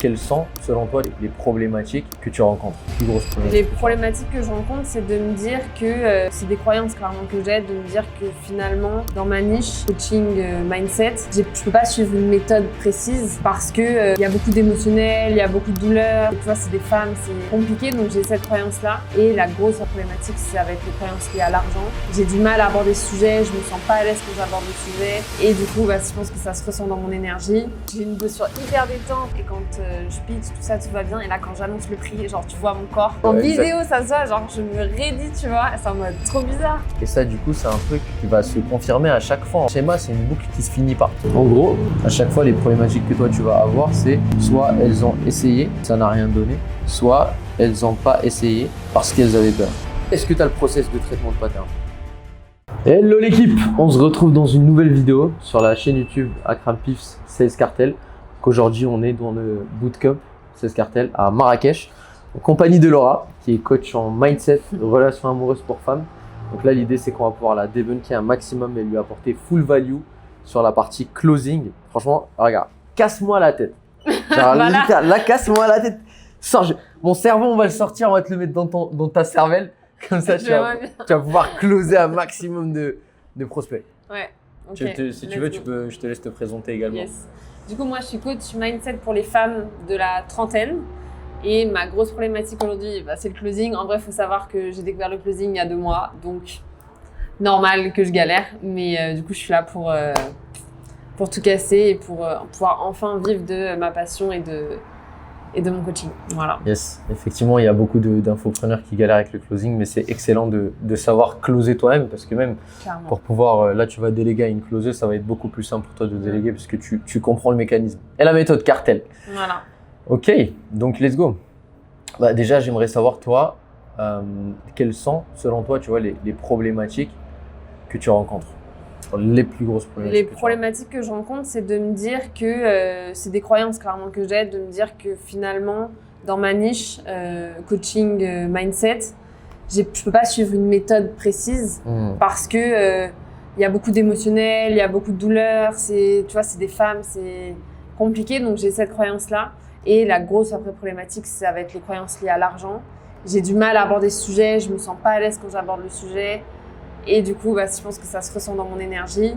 Quelles sont, selon toi, les problématiques que tu rencontres? Plus grosses Les problématiques. problématiques que je rencontre, c'est de me dire que c'est des croyances clairement que j'ai, de me dire que finalement, dans ma niche coaching mindset, je peux pas suivre une méthode précise parce que il y a beaucoup d'émotionnel, il y a beaucoup de douleur. Et tu vois, c'est des femmes, c'est compliqué, donc j'ai cette croyance-là. Et la grosse problématique, c'est avec les croyances liées à l'argent. J'ai du mal à aborder ce sujet, je me sens pas à l'aise quand j'aborde le sujet. Et du coup, je pense que ça se ressent dans mon énergie. J'ai une posture hyper détente et quand je pitch, tout va bien. Et là, quand j'annonce le prix, genre, tu vois mon corps. En vidéo, ça se voit, genre, je me raidis, tu vois. C'est en mode trop bizarre. Et ça, du coup, c'est un truc qui va se confirmer à chaque fois. Le schéma, c'est une boucle qui se finit pas. En gros, à chaque fois, les problématiques que toi, tu vas avoir, c'est soit elles ont essayé, ça n'a rien donné, soit elles n'ont pas essayé parce qu'elles avaient peur. Est-ce que tu as le process de traitement de pattern? Hello l'équipe, on se retrouve dans une nouvelle vidéo sur la chaîne YouTube Akram Pifs Sales Cartel. Aujourd'hui, on est dans le bootcamp Sales Cartel à Marrakech, en compagnie de Laura, qui est coach en mindset, relations amoureuses pour femmes. Donc là, l'idée, c'est qu'on va pouvoir la débunker un maximum et lui apporter full value sur la partie closing. Franchement, regarde, casse-moi la tête. Genre, Voilà. là, casse-moi la tête. Mon cerveau, on va le sortir, on va te le mettre dans ta cervelle. Comme ça, tu vas pouvoir closer un maximum de prospects. Ouais. Ok. Si tu veux, je te laisse te présenter également. Yes. Du coup, moi, je suis coach mindset pour les femmes de la trentaine. Et ma grosse problématique aujourd'hui, c'est le closing. En vrai, il faut savoir que j'ai découvert le closing il y a 2 mois. Donc, normal que je galère. Mais du coup, je suis là pour tout casser et pour pouvoir enfin vivre de ma passion et de mon coaching. Voilà. Yes, effectivement, il y a beaucoup d'infopreneurs qui galèrent avec le closing, mais c'est excellent de savoir closer toi-même parce que même Clairement. pour pouvoir, là tu vas déléguer à une closeuse, ça va être beaucoup plus simple pour toi de déléguer parce que tu comprends le mécanisme et la méthode cartel. Voilà. Ok, donc let's go. Déjà, j'aimerais savoir toi, quelles sont selon toi, tu vois, les problématiques que tu rencontres? Les plus grosses problématiques. Les problématiques que je rencontre, c'est de me dire que c'est des croyances clairement que j'ai, de me dire que finalement, dans ma niche coaching mindset, je peux pas suivre une méthode précise parce que il y a beaucoup d'émotionnel, il y a beaucoup de douleur, tu vois, c'est des femmes, c'est compliqué, donc j'ai cette croyance-là. Et la grosse problématique, c'est avec les croyances liées à l'argent. J'ai du mal à aborder ce sujet, je me sens pas à l'aise quand j'aborde le sujet. Et du coup, je pense que ça se ressent dans mon énergie.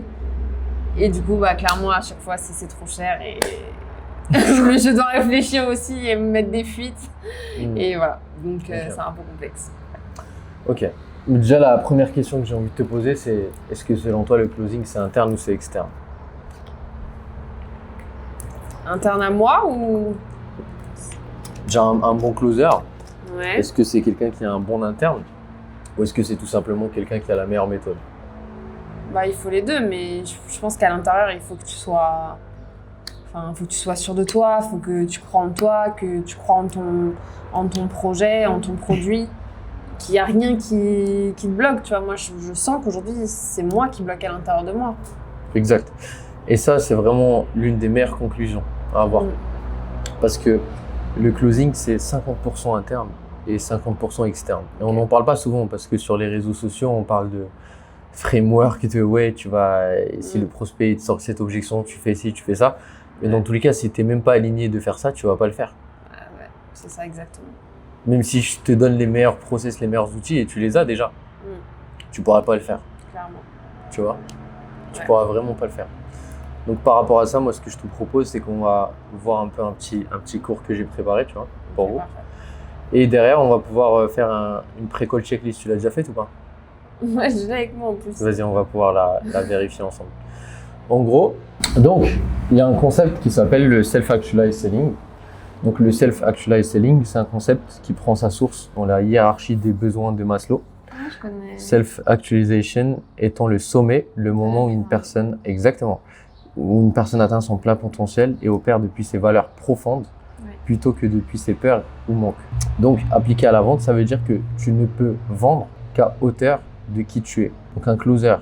Et du coup, clairement, à chaque fois, c'est trop cher. Et je dois réfléchir aussi et me mettre des fuites. Et voilà, donc c'est un peu complexe. Ok. Déjà, la première question que j'ai envie de te poser, c'est est-ce que selon toi, le closing, c'est interne ou c'est externe? Interne à moi ou… Déjà, un bon closer, Ouais. est-ce que c'est quelqu'un qui a un bon interne ou est-ce que c'est tout simplement quelqu'un qui a la meilleure méthode? Il faut les deux, mais je pense qu'à l'intérieur, il faut que tu sois… faut que tu sois sûr de toi, il faut que tu crois en toi, que tu crois en ton projet, en ton produit, qu'il n'y a rien qui te bloque. Tu vois, moi, je sens qu'aujourd'hui, c'est moi qui bloque à l'intérieur de moi. Exact. Et ça, c'est vraiment l'une des meilleures conclusions à avoir. Parce que le closing, c'est 50% interne et 50% externe. Et on n'en parle pas souvent parce que sur les réseaux sociaux, on parle de framework, si le prospect te sort cette objection, tu fais ci, tu fais ça. Mais dans tous les cas, si tu n'es même pas aligné de faire ça, tu ne vas pas le faire. Ouais, c'est ça exactement. Même si je te donne les meilleurs process, les meilleurs outils et tu les as déjà, tu ne pourras pas le faire. Clairement. Tu vois, tu ne pourras vraiment pas le faire. Donc par rapport à ça, moi ce que je te propose, c'est qu'on va voir un peu un petit cours que j'ai préparé, tu vois, pour vous. Parfait. Et derrière, on va pouvoir faire une pré-call checklist. Tu l'as déjà faite ou pas? Ouais, je l'ai avec moi en plus. Vas-y, on va pouvoir la vérifier ensemble. En gros, donc, il y a un concept qui s'appelle le self-actualized selling. Donc le self-actualized selling, c'est un concept qui prend sa source dans la hiérarchie des besoins de Maslow. Je connais. Self-actualization étant le sommet, le moment où une personne atteint son plein potentiel et opère depuis ses valeurs profondes plutôt que depuis ses peurs ou manques. Donc, appliqué à la vente, ça veut dire que tu ne peux vendre qu'à hauteur de qui tu es. Donc, un closer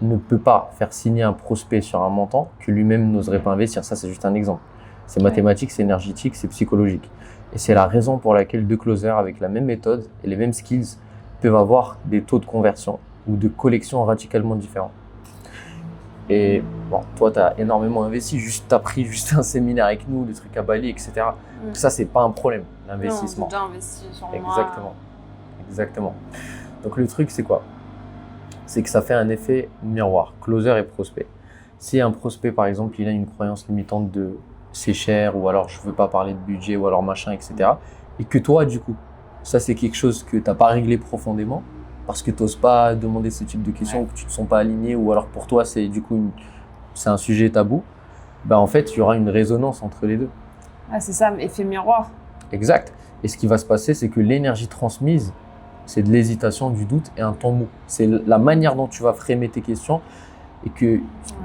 ne peut pas faire signer un prospect sur un montant que lui-même n'oserait pas investir. Ça, c'est juste un exemple. C'est mathématique, c'est énergétique, c'est psychologique. Et c'est la raison pour laquelle 2 closers avec la même méthode et les mêmes skills peuvent avoir des taux de conversion ou de collection radicalement différents. Et bon, toi, tu as énormément investi, tu as pris juste un séminaire avec nous, des trucs à Bali, etc. Donc ça, c'est pas un problème, l'investissement. Non, j'ai déjà investi sur moi. Exactement. Exactement. Donc le truc, c'est quoi? C'est que ça fait un effet miroir, closer et prospect. Si un prospect, par exemple, il a une croyance limitante de c'est cher, ou alors je veux pas parler de budget, ou alors machin, etc. Et que toi, du coup, ça c'est quelque chose que tu n'as pas réglé profondément, parce que tu n'oses pas demander ce type de questions, ou que tu ne te sens pas aligné, ou alors pour toi, c'est du coup c'est un sujet tabou, ben en fait, il y aura une résonance entre les deux. Ah, c'est ça, effet miroir. Exact. Et ce qui va se passer, c'est que l'énergie transmise, c'est de l'hésitation, du doute et un temps mou. C'est la manière dont tu vas framer tes questions et que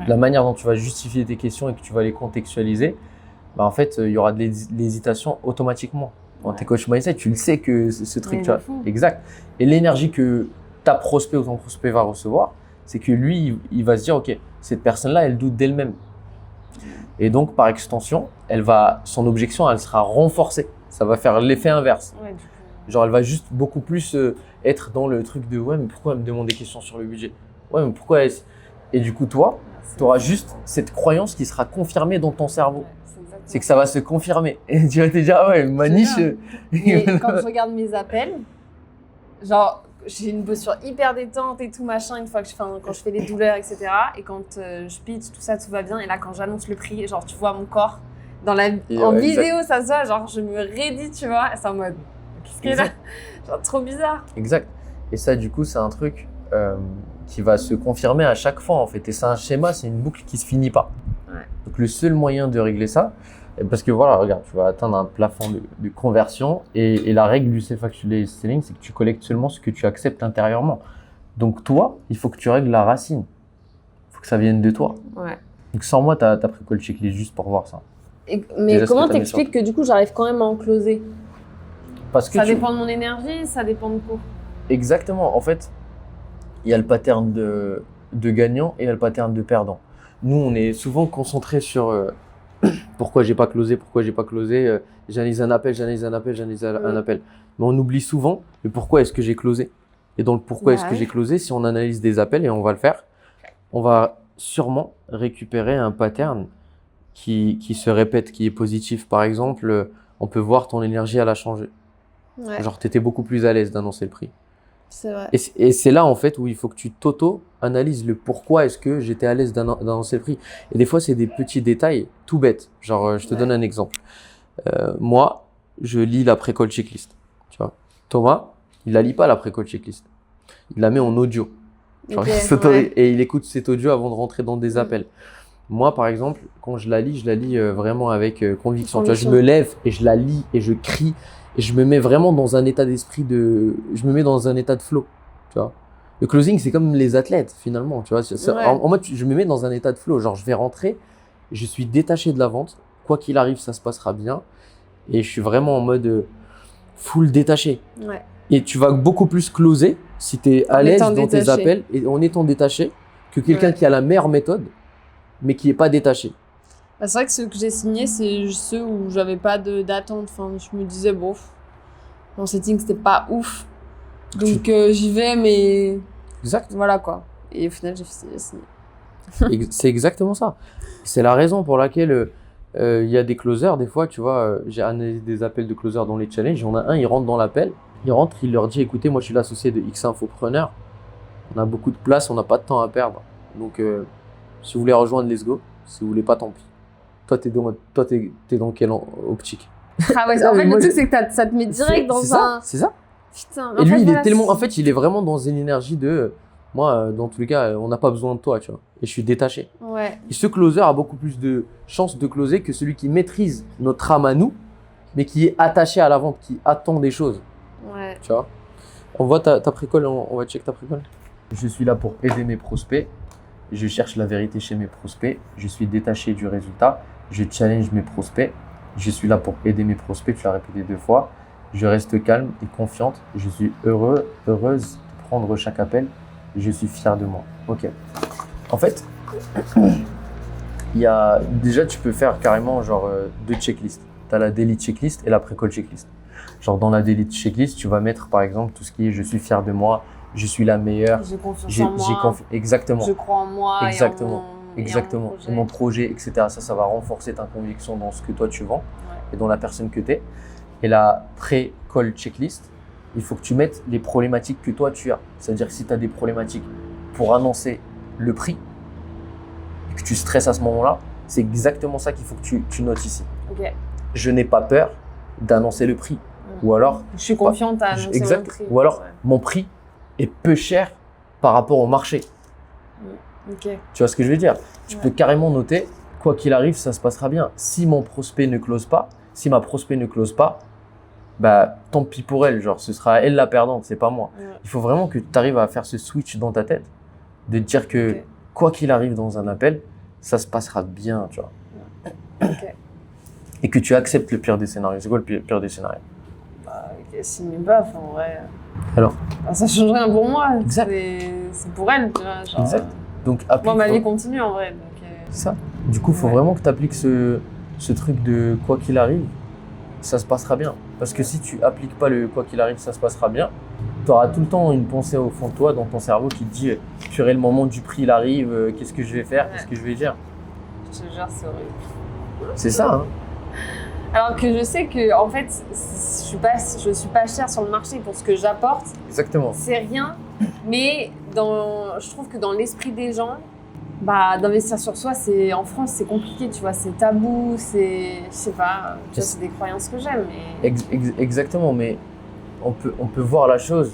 la manière dont tu vas justifier tes questions et que tu vas les contextualiser, bah en fait, il y aura de l'hésitation automatiquement. Quand tu es coach mindset, tu le sais que ce truc, tu vois. Exact. Et l'énergie que ta prospect ou ton prospect va recevoir, c'est que lui, il va se dire, OK, cette personne-là, elle doute d'elle-même. Et donc, par extension, son objection, elle sera renforcée. Ça va faire l'effet inverse. Ouais, du coup. Genre, elle va juste beaucoup plus être dans le truc de « ouais, mais pourquoi elle me demande des questions sur le budget? Ouais, mais pourquoi elle... » Et du coup, toi, tu auras juste cette croyance qui sera confirmée dans ton cerveau. Ouais, c'est que ça va se confirmer. Et tu vas te dire « ah ouais, ma niche… » Et quand je regarde mes appels, genre, j'ai une posture hyper détente et tout machin une fois que quand je fais les douleurs, etc. Et quand je pitch, tout ça, tout va bien. Et là, quand j'annonce le prix, genre, tu vois mon corps en vidéo, ça se voit, genre, je me raidis, tu vois. C'est en mode… Qu'est-ce qu'il y a là? Genre trop bizarre. Exact. Et ça, du coup, c'est un truc qui va se confirmer à chaque fois, en fait. Et c'est un schéma, c'est une boucle qui se finit pas. Ouais. Donc, le seul moyen de régler ça, parce que voilà, regarde, tu vas atteindre un plafond de conversion et la règle du self-actualized selling, c'est que tu collectes seulement ce que tu acceptes intérieurement. Donc, toi, il faut que tu règles la racine. Il faut que ça vienne de toi. Ouais. Donc, sans moi, tu as pris quoi le checklist juste pour voir ça. Mais déjà, comment t'expliques que du coup, j'arrive quand même à en closer? Parce que ça dépend de mon énergie, ça dépend de quoi? Exactement. En fait, il y a le pattern de gagnant et il y a le pattern de perdant. Nous, on est souvent concentré sur pourquoi j'ai pas closé, j'analyse un appel, un appel. Mais on oublie souvent le pourquoi est-ce que j'ai closé. Et dans le pourquoi est-ce que j'ai closé, si on analyse des appels, et on va le faire, on va sûrement récupérer un pattern qui se répète, qui est positif. Par exemple, on peut voir ton énergie, elle a changé. Ouais. Genre, tu étais beaucoup plus à l'aise d'annoncer le prix. C'est vrai. Et c'est là, en fait, où il faut que tu t'auto-analyses le pourquoi est-ce que j'étais à l'aise d'annoncer le prix. Et des fois, c'est des petits détails tout bêtes. Genre, je te donne un exemple. Moi, je lis la pré-call checklist. Tu vois. Thomas, il la lit pas, la pré-call checklist. Il la met en audio. Genre, et il écoute cet audio avant de rentrer dans des appels. Moi, par exemple, quand je la lis vraiment avec conviction. Tu vois, je me lève et je la lis et je crie. Et je me mets vraiment dans un état d'esprit je me mets dans un état de flow, tu vois. Le closing, c'est comme les athlètes, finalement, tu vois. En mode, je me mets dans un état de flow. Genre, je vais rentrer, je suis détaché de la vente. Quoi qu'il arrive, ça se passera bien. Et je suis vraiment en mode full détaché. Ouais. Et tu vas beaucoup plus closer si tu es à l'aise dans tes appels et en étant détaché que quelqu'un qui a la meilleure méthode, mais qui n'est pas détaché. Bah, c'est vrai que ceux que j'ai signés, c'est ceux où j'avais pas d'attente. Enfin, je me disais, bon, mon setting, c'était pas ouf. Donc, j'y vais, mais. Exact. Voilà quoi. Et au final, j'ai signé. C'est exactement ça. C'est la raison pour laquelle il y a des closers. Des fois, tu vois, j'ai analysé des appels de closers dans les challenges. Il y en a un, il rentre dans l'appel. Il rentre, il leur dit, écoutez, moi, je suis l'associé de X Infopreneur. On a beaucoup de place, on n'a pas de temps à perdre. Donc, si vous voulez rejoindre, let's go. Si vous voulez pas, tant pis. Toi, t'es dans quelle optique? Ah ouais, en fait, le truc, c'est que ça te met direct dans un… C'est ça. Putain. Et lui, il est tellement… En fait, il est vraiment dans une énergie de… Moi, dans tous les cas, on n'a pas besoin de toi, tu vois. Et je suis détaché. Ouais. Et ce closer a beaucoup plus de chances de closer que celui qui maîtrise notre âme à nous, mais qui est attaché à la vente, qui attend des choses. Ouais. Tu vois. On voit ta pré-call, on va check ta pré-call. Je suis là pour aider mes prospects. Je cherche la vérité chez mes prospects. Je suis détaché du résultat. Je challenge mes prospects. Je suis là pour aider mes prospects. Tu l'as répété 2 fois. Je reste calme et confiante. Je suis heureuse de prendre chaque appel. Je suis fier de moi. Ok. En fait, déjà, tu peux faire carrément genre 2 checklists. Tu as la daily checklist et la pré-call checklist. Genre dans la daily checklist, tu vas mettre par exemple tout ce qui est je suis fier de moi, je suis la meilleure. J'ai confiance en moi. Exactement. Je crois en moi. Exactement. Exactement. Et mon projet, etc. Ça va renforcer ta conviction dans ce que toi tu vends et dans la personne que tu es. Et la pré-call checklist, il faut que tu mettes les problématiques que toi tu as. C'est-à-dire que si tu as des problématiques pour annoncer le prix et que tu stresses à ce moment-là, c'est exactement ça qu'il faut que tu notes ici. Ok. Je n'ai pas peur d'annoncer le prix. Ou alors, je suis confiante à annoncer mon prix. Ou alors, mon prix est peu cher par rapport au marché. Okay. Tu vois ce que je veux dire? Tu peux carrément noter, quoi qu'il arrive, ça se passera bien. Si mon prospect ne close pas, si ma prospect ne close pas, bah tant pis pour elle, genre ce sera elle la perdante, c'est pas moi. Il faut vraiment que tu arrives à faire ce switch dans ta tête, de te dire que quoi qu'il arrive dans un appel, ça se passera bien, tu vois. Et que tu acceptes le pire des scénarios. C'est quoi le pire des scénarios? S'il m'est pas, en vrai. Alors ça change rien pour moi. Exact. C'est pour elle, tu vois. Genre, exact. Donc, moi, ma vie continue en vrai. C'est ça. Du coup, il faut vraiment que tu appliques ce truc de quoi qu'il arrive, ça se passera bien. Parce que si tu appliques pas le quoi qu'il arrive, ça se passera bien, tu auras tout le temps une pensée au fond de toi, dans ton cerveau qui te dit purée, le moment du prix il arrive, qu'est-ce que je vais faire, qu'est-ce que je vais dire? Je te jure, c'est horrible. C'est ça, hein. Alors que je sais que en fait, je suis pas chère sur le marché pour ce que j'apporte. Exactement. C'est rien, mais je trouve que dans l'esprit des gens, d'investir sur soi, en France, c'est compliqué, tu vois, c'est tabou, je sais pas, tu vois, c'est des croyances que j'aime. Mais... Exactement, mais on peut voir la chose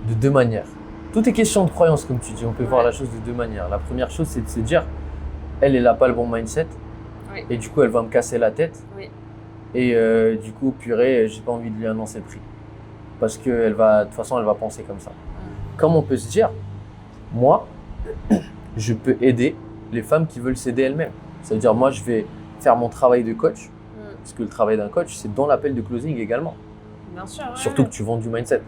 de deux manières. Tout est question de croyance, comme tu dis, on peut voir la chose de deux manières. La première chose, c'est de se dire, elle n'a pas le bon mindset, et du coup, elle va me casser la tête. Oui. Et du coup, purée, j'ai pas envie de lui annoncer le prix. Parce que de toute façon, elle va penser comme ça. Comme on peut se dire, moi, je peux aider les femmes qui veulent s'aider elles-mêmes. C'est-à-dire, moi, je vais faire mon travail de coach. Parce que le travail d'un coach, c'est dans l'appel de closing également. Bien sûr. Surtout que tu vends du mindset.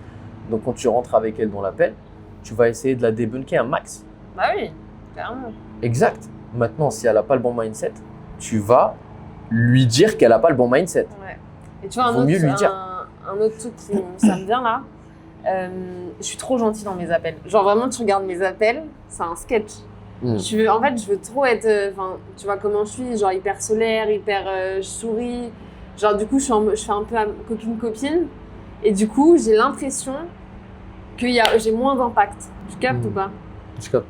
Donc, quand tu rentres avec elle dans l'appel, tu vas essayer de la débunker un max. Bah oui, clairement. Exact. Maintenant, si elle n'a pas le bon mindset, tu vas lui dire qu'elle n'a pas le bon mindset. Ouais. Et tu vois, Vaut mieux lui dire. Un autre truc qui ça me vient là, je suis trop gentille dans mes appels. Genre vraiment, tu regardes mes appels, c'est un sketch. En fait, je veux trop être, tu vois comment je suis, genre hyper solaire, je souris. Genre du coup, je fais un peu copine. Et du coup, j'ai l'impression que j'ai moins d'impact. Tu captes ou pas? Je capte.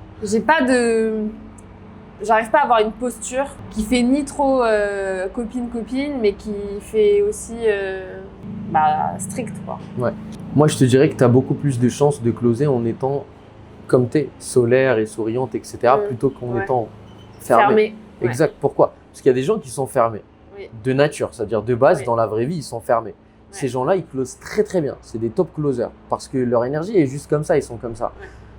J'arrive pas à avoir une posture qui fait ni trop copine, mais qui fait aussi strict, quoi. Ouais. Moi, je te dirais que tu as beaucoup plus de chances de closer en étant comme tu es, solaire et souriante, etc., plutôt qu'en étant fermée. Exact. Pourquoi? Parce qu'il y a des gens qui sont fermés de nature, c'est-à-dire de base, dans la vraie vie, ils sont fermés. Ces gens-là, ils closent très très bien. C'est des top closers parce que leur énergie est juste comme ça, ils sont comme ça.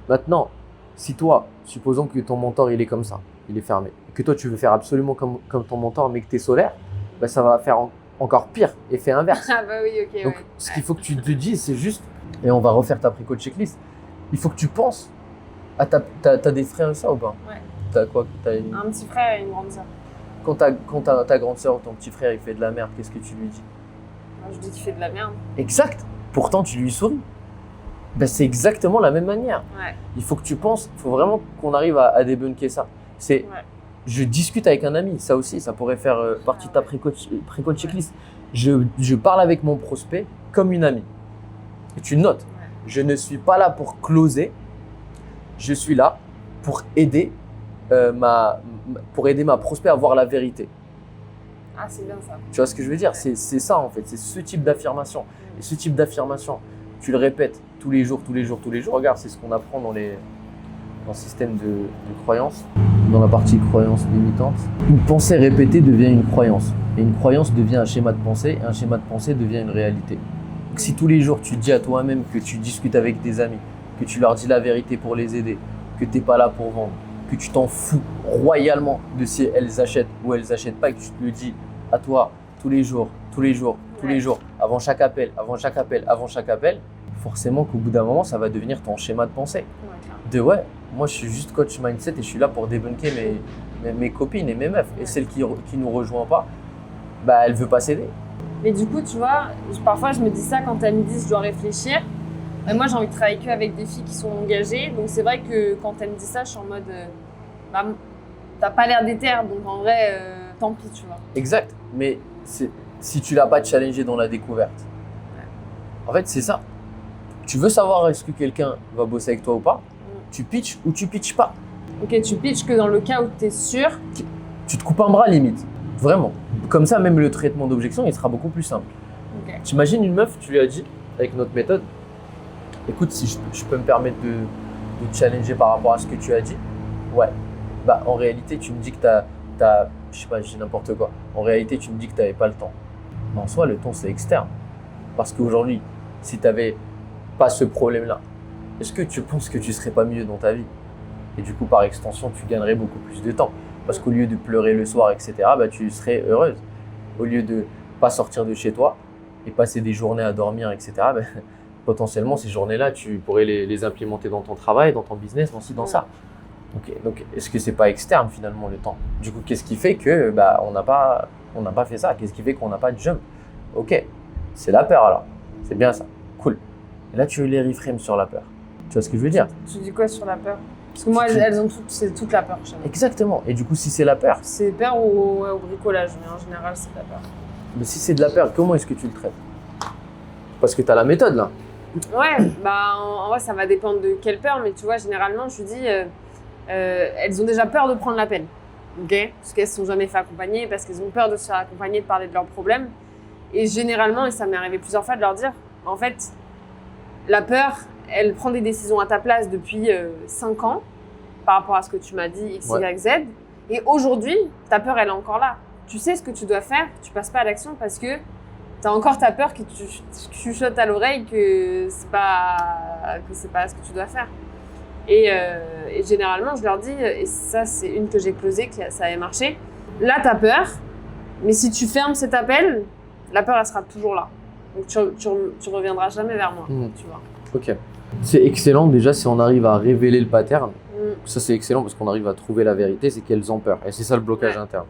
Maintenant, si toi, supposons que ton mentor, il est comme ça, il est fermé, et que toi, tu veux faire absolument comme ton mentor, mais que tu es solaire, ça va faire encore pire, effet inverse. Ah bah oui, ok. Donc, ce qu'il faut que tu te dises, c'est juste, et on va refaire ta pre-call checklist, il faut que tu penses à t'as des frères et ça ou pas? Ouais. T'as quoi? Un petit frère et une grande sœur. Quand ta grande sœur ou ton petit frère, il fait de la merde, qu'est-ce que tu lui dis? Moi, je dis qu'il fait de la merde. Exact. Pourtant, tu lui souris. C'est exactement la même manière. Ouais. Il faut que tu penses, il faut vraiment qu'on arrive à débunker ça. Je discute avec un ami, ça aussi, ça pourrait faire partie de ta pré-call checklist. Je parle avec mon prospect comme une amie. Et tu notes, je ne suis pas là pour closer, je suis là pour aider ma prospect à voir la vérité. Ah, c'est bien ça. Tu vois ce que je veux dire? C'est ça en fait, c'est ce type d'affirmation. Et ce type d'affirmation, tu le répètes tous les jours. Regarde, c'est ce qu'on apprend dans le système de croyance, dans la partie croyance limitante. Une pensée répétée devient une croyance. Et une croyance devient un schéma de pensée. Et un schéma de pensée devient une réalité. Donc, si tous les jours tu dis à toi-même que tu discutes avec des amis, que tu leur dis la vérité pour les aider, que tu n'es pas là pour vendre, que tu t'en fous royalement de si elles achètent ou elles n'achètent pas, et que tu te le dis à toi tous les jours, avant chaque appel, forcément qu'au bout d'un moment, ça va devenir ton schéma de pensée. Moi je suis juste coach mindset et je suis là pour débunker mes copines et mes meufs. Et celle qui nous rejoint pas, elle veut pas s'aider. Mais du coup, tu vois, parfois je me dis ça quand elles me disent je dois réfléchir. Mais moi j'ai envie de travailler qu'avec des filles qui sont engagées. Donc c'est vrai que quand elles me disent ça, je suis en mode t'as pas l'air déter, donc en vrai, tant pis, tu vois. Exact, mais si tu l'as pas challengé dans la découverte, en fait, c'est ça. Tu veux savoir est-ce que quelqu'un va bosser avec toi ou pas, tu pitches ou tu pitches pas. Ok, tu pitches que dans le cas où t'es sûr. Tu te coupes un bras limite, vraiment. Comme ça, même le traitement d'objection, il sera beaucoup plus simple. Ok. T'imagines une meuf, tu lui as dit, avec notre méthode, écoute, si je peux me permettre de te challenger par rapport à ce que tu as dit, ouais. Bah, en réalité, tu me dis que je sais pas, je dis n'importe quoi. En réalité, tu me dis que tu n'avais pas le temps. Mais en soi, le temps, c'est externe. Parce qu'aujourd'hui, si tu n'avais pas ce problème-là, est-ce que tu penses que tu serais pas mieux dans ta vie? Et du coup, par extension, tu gagnerais beaucoup plus de temps. Parce qu'au lieu de pleurer le soir, etc., bah, tu serais heureuse. Au lieu de pas sortir de chez toi et passer des journées à dormir, etc., bah, potentiellement, ces journées-là, tu pourrais les implémenter dans ton travail, dans ton business, dans ça. Donc, est-ce que c'est pas externe finalement le temps? Du coup, qu'est-ce qui fait que on n'a pas fait ça? Qu'est-ce qui fait qu'on n'a pas de jump? Ok, c'est la peur alors. C'est bien ça. Cool. Et là, tu les reframes sur la peur. Tu vois ce que je veux dire? Tu dis quoi sur la peur? Parce que moi, elles ont c'est toute la peur chez moi. Exactement. Et du coup, si c'est la peur, c'est peur ou au bricolage, mais en général, c'est de la peur. Mais si c'est de la peur, comment est-ce que tu le traites? Parce que tu as la méthode là. Ouais, bah en vrai, ça va dépendre de quelle peur, mais tu vois, généralement, je dis, elles ont déjà peur de prendre la peine, ok? Parce qu'elles ne sont jamais fait accompagner, parce qu'elles ont peur de se faire accompagner, de parler de leurs problèmes. Et généralement, et ça m'est arrivé plusieurs fois de leur dire, en fait, la peur, elle prend des décisions à ta place depuis 5 ans, par rapport à ce que tu m'as dit, X, Y, Z. Et aujourd'hui, ta peur, elle est encore là. Tu sais ce que tu dois faire, tu passes pas à l'action parce que tu as encore ta peur qui te chuchote à l'oreille que c'est pas ce que tu dois faire. Et généralement, je leur dis, et ça, c'est une que j'ai closée, ça avait marché. Là, tu as peur, mais si tu fermes cet appel, la peur, elle sera toujours là. Donc, tu reviendras jamais vers moi, tu vois. Ok. C'est excellent déjà si on arrive à révéler le pattern. Ça, c'est excellent parce qu'on arrive à trouver la vérité, c'est qu'elles ont peur. Et c'est ça le blocage interne.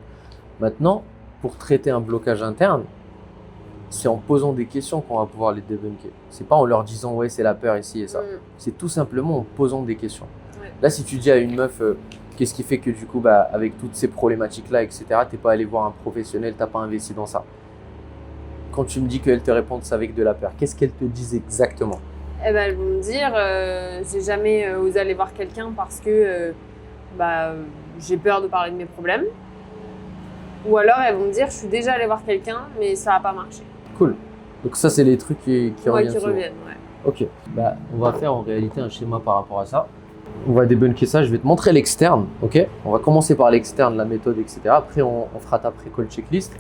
Maintenant, pour traiter un blocage interne, c'est en posant des questions qu'on va pouvoir les débunker. C'est pas en leur disant ouais c'est la peur ici et ça. C'est tout simplement en posant des questions. Là si tu dis à une meuf qu'est-ce qui fait que du coup avec toutes ces problématiques là etc t'es pas allé voir un professionnel, t'as pas investi dans ça. Quand tu me dis qu'elles te répondent ça avec de la peur, qu'est-ce qu'elles te disent exactement? Eh ben, elles vont me dire j'ai jamais osé aller voir quelqu'un parce que j'ai peur de parler de mes problèmes. Ou alors elles vont me dire je suis déjà allée voir quelqu'un mais ça n'a pas marché. Cool. Donc ça c'est les trucs qui reviennent. Ouais. Ok. On va faire en réalité un schéma par rapport à ça. On va débunker ça. Je vais te montrer l'externe. Ok. On va commencer par l'externe, la méthode, etc. Après on fera ta pré-call checklist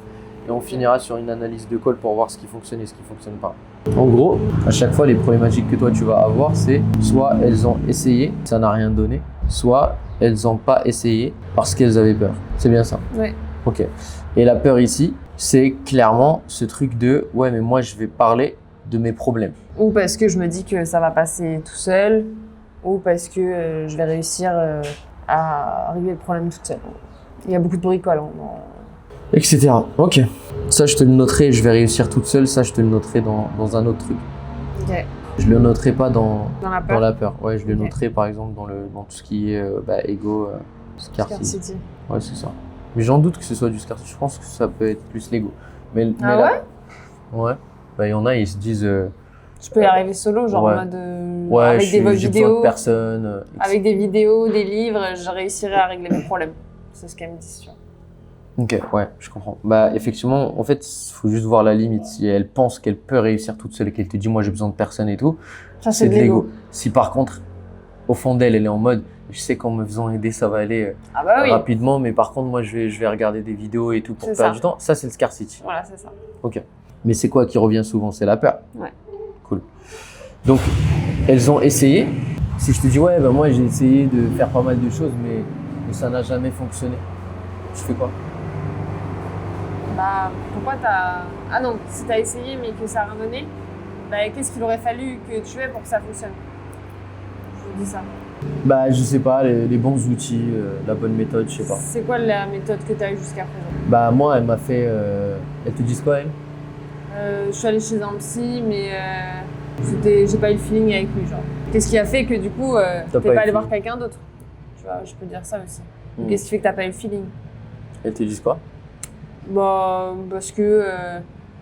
et on finira sur une analyse de call pour voir ce qui fonctionne et ce qui fonctionne pas. En gros, à chaque fois les problématiques que toi tu vas avoir, c'est soit elles ont essayé, ça n'a rien donné, soit elles n'ont pas essayé parce qu'elles avaient peur. C'est bien ça? Ouais. Ok. Et la peur ici, c'est clairement ce truc de « ouais, mais moi, je vais parler de mes problèmes ». Ou parce que je me dis que ça va passer tout seul, ou parce que je vais réussir à régler le problème toute seule. Il y a beaucoup de bricole. Etc. Ok. Ça, je te le noterai, je vais réussir toute seule. Ça, je te le noterai dans un autre truc. Ok. Je le noterai pas dans la peur. Ouais, je le noterai par exemple dans tout ce qui est ego, scarcity. Ouais, c'est ça. Mais j'en doute que ce soit du scarcity. Je pense que ça peut être plus l'ego. Mais ouais. Ouais. Il y en a, ils se disent. Je peux y arriver solo, genre en mode. Avec des vidéos. Personne. Avec des vidéos, des livres, je réussirai à régler mes problèmes. C'est ce qu'elle me dit, tu vois. Ok, ouais, je comprends. Effectivement, en fait, il faut juste voir la limite. Si elle pense qu'elle peut réussir toute seule et qu'elle te dit, moi, j'ai besoin de personne et tout, ça, c'est de l'ego. Si par contre, au fond d'elle, elle est en mode, je sais qu'en me faisant aider, ça va aller rapidement, mais par contre, moi, je vais regarder des vidéos et tout pour perdre du temps. Ça, c'est le scarcity. Voilà, c'est ça. Ok. Mais c'est quoi qui revient souvent? C'est la peur. Ouais. Cool. Donc, elles ont essayé. Si je te dis, ouais, moi, j'ai essayé de faire pas mal de choses, mais ça n'a jamais fonctionné. Tu fais quoi? Pourquoi t'as... Ah non, si t'as essayé mais que ça n'a rien donné, qu'est-ce qu'il aurait fallu que tu aies pour que ça fonctionne? Je vous dis ça. Je sais pas, les bons outils, la bonne méthode, je sais pas. C'est quoi la méthode que t'as eue jusqu'à présent? Moi, elle m'a fait... Elle te dit quoi, elle? Je suis allée chez un psy, mais j'ai pas eu le feeling avec lui, genre. Qu'est-ce qui a fait que du coup, t'es pas allé voir quelqu'un d'autre? Tu vois, je peux dire ça aussi. Qu'est-ce qui fait que t'as pas eu le feeling? Elles te disent quoi? Bah, parce que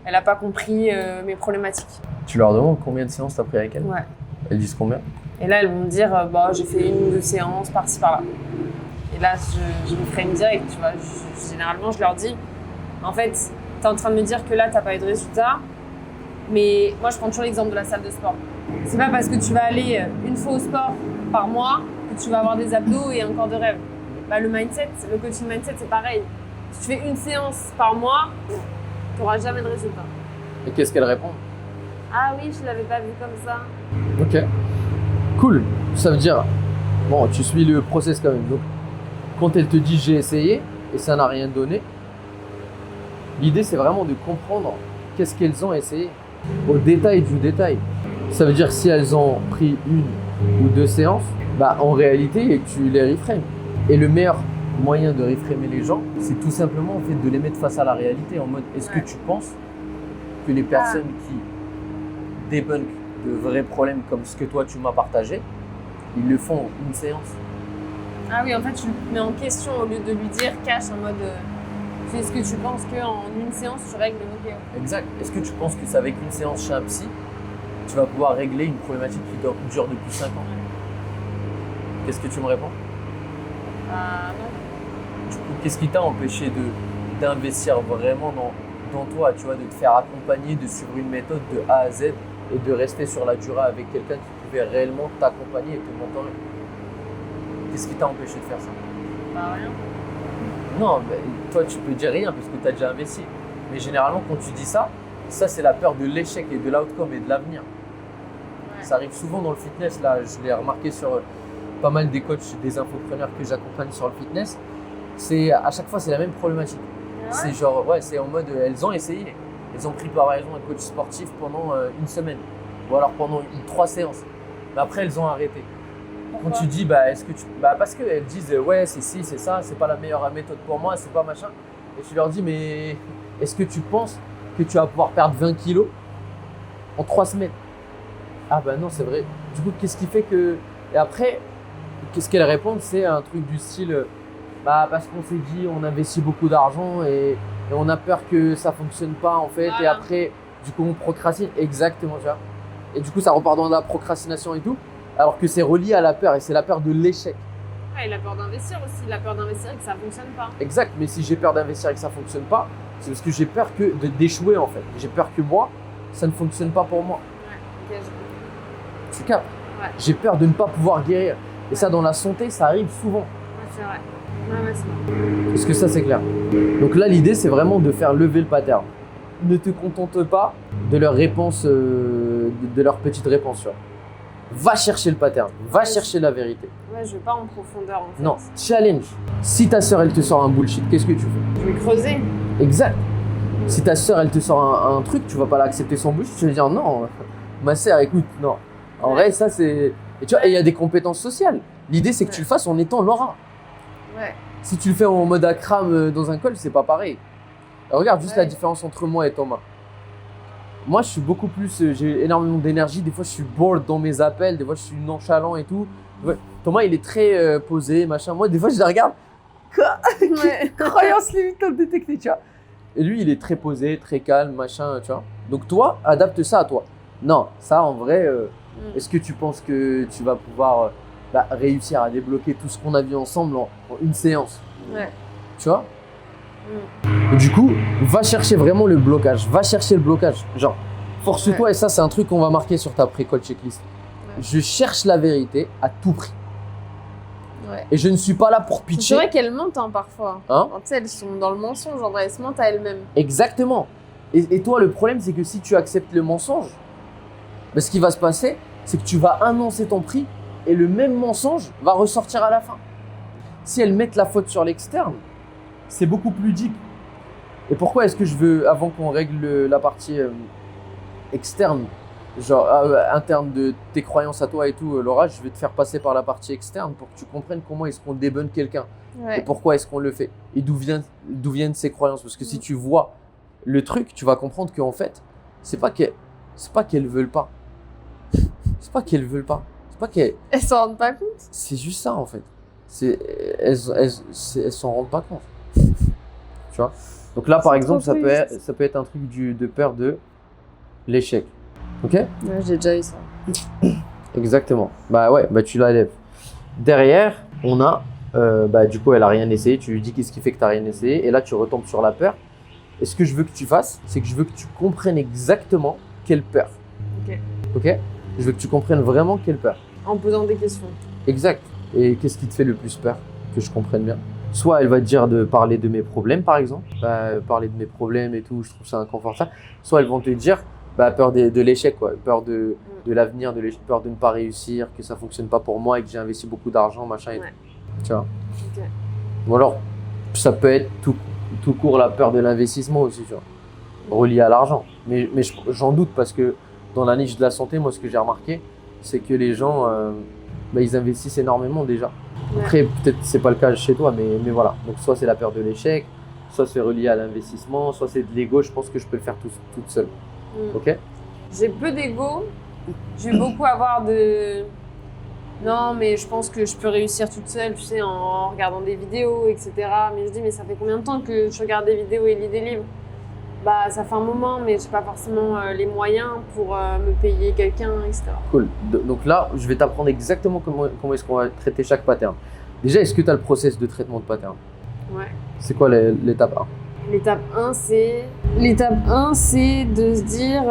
elle a pas compris mes problématiques. Tu leur demandes combien de séances t'as pris avec elles? Ouais. Elles disent combien? Et là, elles vont me dire, bah, j'ai fait 1 ou 2 séances par-ci par-là. Et là, je me frame direct, tu vois. Généralement, je leur dis, en fait, t'es en train de me dire que là, t'as pas eu de résultat. Mais moi, je prends toujours l'exemple de la salle de sport. C'est pas parce que tu vas aller 1 fois au sport par mois que tu vas avoir des abdos et un corps de rêve. Bah, le mindset, le coaching mindset, c'est pareil. Si tu fais 1 séance par mois, t'auras jamais de résultat. Et qu'est-ce qu'elles répondent? Ah oui, je l'avais pas vu comme ça. Ok. Cool. Ça veut dire, bon, tu suis le process quand même. Donc, quand elle te dit j'ai essayé et ça n'a rien donné, l'idée c'est vraiment de comprendre qu'est-ce qu'elles ont essayé au détail du détail. Ça veut dire si elles ont pris 1 ou 2 séances, bah en réalité tu les reframes. Et le meilleur moyen de reframer les gens, c'est tout simplement en fait de les mettre face à la réalité en mode est-ce que tu penses que les personnes qui débunkent de vrais problèmes comme ce que toi tu m'as partagé, ils le font en 1 séance? Ah oui, en fait, tu le mets en question au lieu de lui dire cash en mode est-ce que tu penses qu'en 1 séance tu règles le OK? Exact. Est-ce que tu penses que c'est avec 1 séance chez un psy, tu vas pouvoir régler une problématique qui dure depuis 5 ans? Qu'est-ce que tu me réponds? Ah non. Du coup, qu'est-ce qui t'a empêché d'investir vraiment dans toi, tu vois, de te faire accompagner, de suivre une méthode de A à Z et de rester sur la durée avec quelqu'un qui pouvait réellement t'accompagner et te mentorer? Qu'est-ce qui t'a empêché de faire ça? Bah rien. Non, mais toi tu peux dire rien parce que tu as déjà investi. Mais généralement quand tu dis ça c'est la peur de l'échec et de l'outcome et de l'avenir. Ouais. Ça arrive souvent dans le fitness, là je l'ai remarqué sur pas mal des coachs, des infopreneurs que j'accompagne sur le fitness. À chaque fois c'est la même problématique. Ouais. C'est genre, ouais, c'est en mode elles ont essayé. Elles ont pris par exemple un coach sportif pendant 1 semaine ou alors pendant 3 séances. Mais après elles ont arrêté. Pourquoi? Quand tu dis, parce qu'elles disent, ouais, c'est ci, c'est ça, c'est pas la meilleure méthode pour moi, c'est pas machin. Et tu leur dis, mais est-ce que tu penses que tu vas pouvoir perdre 20 kilos en 3 semaines? Ah bah non, c'est vrai. Du coup, qu'est-ce qui fait que… Et après, qu'est-ce qu'elles répondent? C'est un truc du style, parce qu'on s'est dit, on investit beaucoup d'argent et on a peur que ça fonctionne pas en fait. Voilà. Et après, du coup, on procrastine. Exactement, tu vois. Et du coup, ça repart dans la procrastination et tout. Alors que c'est relié à la peur et c'est la peur de l'échec. Ouais, et la peur d'investir aussi, la peur d'investir et que ça ne fonctionne pas. Exact, mais si j'ai peur d'investir et que ça ne fonctionne pas, c'est parce que j'ai peur d'échouer en fait. J'ai peur que moi, ça ne fonctionne pas pour moi. Ouais, ok, je… Tu captes? Ouais. J'ai peur de ne pas pouvoir guérir. Et ça, dans la santé, ça arrive souvent. Ouais, c'est vrai. Ouais, c'est vrai. Est-ce que ça, c'est clair? Donc là, l'idée, c'est vraiment de faire lever le pattern. Ne te contente pas de leur réponse, de leur petite réponse. Tu vois. Va chercher le pattern, va chercher la vérité. Ouais, je vais pas en profondeur en fait. Non, challenge. Si ta sœur, elle te sort un bullshit, qu'est-ce que tu fais? Je vais creuser. Exact. Si ta sœur, elle te sort un truc, tu vas pas l'accepter sans bullshit, tu vas dire non, ma sœur, écoute, non. En vrai, ça c'est… Et tu vois, il y a des compétences sociales. L'idée, c'est que tu le fasses en étant Laura. Ouais. Si tu le fais en mode Akram dans un call, c'est pas pareil. Regarde juste Ouais. la différence entre moi et Thomas. Moi, je suis beaucoup plus, j'ai énormément d'énergie. Des fois, je suis bored dans mes appels. Des fois, je suis nonchalant et tout. Thomas, il est très posé, machin. Moi, des fois, je le regarde. Ouais. Croyance limitante détectée, tu vois. Et lui, il est très posé, très calme, machin, tu vois. Donc, toi, adapte ça à toi. Non, ça, en vrai, est-ce que tu penses que tu vas pouvoir réussir à débloquer tout ce qu'on a vu ensemble en 1 séance? Ouais. Tu vois? Et du coup, va chercher vraiment le blocage. Va chercher le blocage. Genre, force-toi, Ouais. et ça, c'est un truc qu'on va marquer sur ta pré-call checklist. Ouais. Je cherche la vérité à tout prix. Ouais. Et je ne suis pas là pour C'est pitcher. vrai qu'elles mentent parfois. Hein? Tu sais, elles sont dans le mensonge, en vrai, elles se mentent à elles-mêmes. Exactement. Et toi, le problème, c'est que si tu acceptes le mensonge, ce qui va se passer, c'est que tu vas annoncer ton prix et le même mensonge va ressortir à la fin. Si elles mettent la faute sur l'externe, c'est beaucoup plus deep. Et pourquoi est-ce que je veux, avant qu'on règle la partie externe, genre interne de tes croyances à toi et tout, Laura, je vais te faire passer par la partie externe pour que tu comprennes comment est-ce qu'on débunk quelqu'un et Ouais. pourquoi est-ce qu'on le fait et d'où viennent ces croyances. Parce que si tu vois le truc, tu vas comprendre qu'en fait, c'est pas qu'elles veulent pas. C'est pas qu'elles veulent pas. C'est pas qu'elles… Elles s'en rendent pas compte. C'est juste ça en fait. elles s'en rendent pas compte. Tu vois? Donc là, par exemple, ça peut être un truc de peur de l'échec. Ok? Ouais, j'ai déjà eu ça. Exactement. Bah ouais, bah tu la lèves. Derrière, on a, du coup, elle a rien essayé. Tu lui dis qu'est-ce qui fait que tu n'as rien essayé. Et là, tu retombes sur la peur. Et ce que je veux que tu fasses, c'est que je veux que tu comprennes exactement quelle peur. Ok. Ok? Je veux que tu comprennes vraiment quelle peur. En posant des questions. Exact. Et qu'est-ce qui te fait le plus peur? Que je comprenne bien. Soit elle va te dire de parler de mes problèmes, par exemple. Parler de mes problèmes et tout, je trouve ça inconfortable. Soit elles vont te dire peur de l'échec, quoi. Peur de l'avenir, peur de ne pas réussir, que ça ne fonctionne pas pour moi et que j'ai investi beaucoup d'argent, machin et tout. Tu vois? Ok. Ou alors, ça peut être tout court la peur de l'investissement aussi, tu vois. Relié à l'argent. Mais j'en doute parce que dans la niche de la santé, moi, ce que j'ai remarqué, c'est que les gens, ils investissent énormément déjà. Ouais. Après, peut-être c'est pas le cas chez toi, mais voilà. Donc, soit c'est la peur de l'échec, soit c'est relié à l'investissement, soit c'est de l'ego. Je pense que je peux le faire toute seule. Ok? J'ai peu d'ego. Je vais beaucoup avoir de... Non, mais je pense que je peux réussir toute seule, tu sais, en regardant des vidéos, etc. Mais je dis, mais ça fait combien de temps que je regarde des vidéos et lis des livres? Bah, ça fait un moment, mais j'ai pas forcément les moyens pour me payer quelqu'un, etc. Cool. Donc là, je vais t'apprendre exactement comment est-ce qu'on va traiter chaque pattern. Déjà, est-ce que tu as le process de traitement de pattern? Ouais. C'est quoi l'étape 1? L'étape 1, c'est de se dire,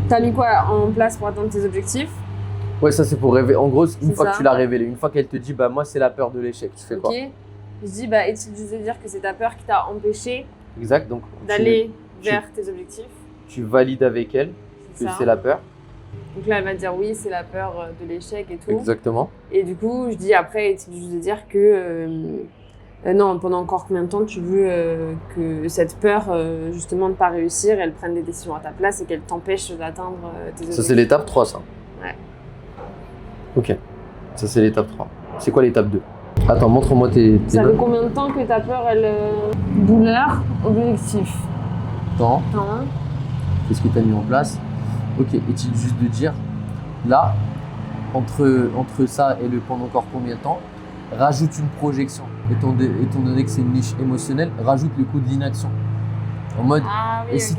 t'as mis quoi en place pour atteindre tes objectifs? Ouais, ça c'est pour rêver. En gros, une fois ça. que tu l'as révélé, une fois qu'elle te dit, moi c'est la peur de l'échec, tu fais quoi? Ok. Je dis, est-il juste de dire que c'est ta peur qui t'a empêché Exact. Donc d'aller vers tes objectifs? Tu valides avec elle que c'est la peur. Donc là, elle va dire oui, c'est la peur de l'échec et tout. Exactement. Et du coup, je dis après, est-il juste de dire que non, pendant encore combien de temps tu veux que cette peur, justement, de ne pas réussir, elle prenne des décisions à ta place et qu'elle t'empêche d'atteindre tes objectifs? Ça, c'est l'étape 3, ça. Ouais. Ok. Ça, c'est l'étape 3. C'est quoi l'étape 2? Attends, montre-moi tes Ça fait notes. combien de temps que ta peur, elle... Douleur, objectif. Temps. Temps. Qu'est-ce que tu as mis en place? Ok. Est-il juste de dire, là, entre ça et le pendant encore combien de temps, rajoute une projection. Étant donné que c'est une niche émotionnelle, rajoute le coup de l'inaction. En mode, si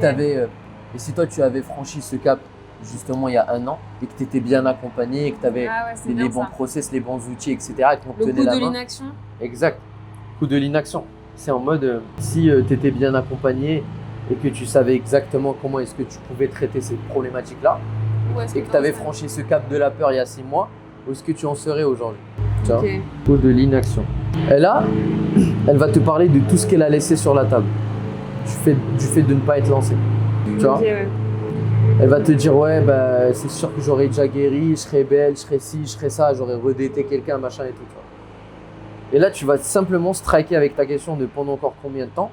toi tu avais franchi ce cap justement il y a 1 an et que tu étais bien accompagné et que tu avais les bons process, les bons outils, etc. et qu'on te tenait la main. Le coup de l'inaction. Exact. Coup de l'inaction. C'est en mode, si tu étais bien accompagné et que tu savais exactement comment est-ce que tu pouvais traiter ces problématiques-là et que tu avais franchi ce cap de la peur il y a 6 mois, où est-ce que tu en serais aujourd'hui? Okay. Ou de l'inaction. Et là, elle va te parler de tout ce qu'elle a laissé sur la table. Du fait de ne pas être lancée. Tu vois? Ouais. Elle va te dire, c'est sûr que j'aurais déjà guéri, je serais belle, je serais ci, je serais ça, j'aurais redaté quelqu'un, machin et tout. Tu vois? Et là, tu vas simplement striker avec ta question de pendant encore combien de temps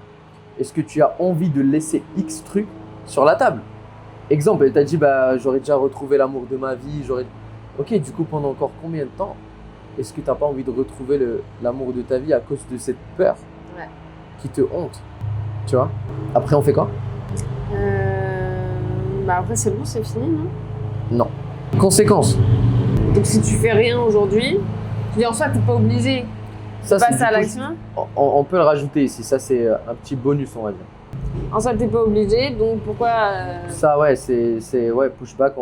est-ce que tu as envie de laisser X trucs sur la table? Exemple, elle t'a dit, j'aurais déjà retrouvé l'amour de ma vie, Ok, du coup, pendant encore combien de temps est-ce que tu n'as pas envie de retrouver l'amour de ta vie à cause de cette peur qui te honte? Tu vois? Après, on fait quoi? Après, c'est bon, c'est fini, non? Non. Conséquence. Donc, si tu fais rien aujourd'hui, tu dis en soi, tu n'es pas obligé de passer à l'action. On peut le rajouter ici. Ça, c'est un petit bonus, on va dire. En soi, tu n'es pas obligé, donc pourquoi Ça, c'est pushback.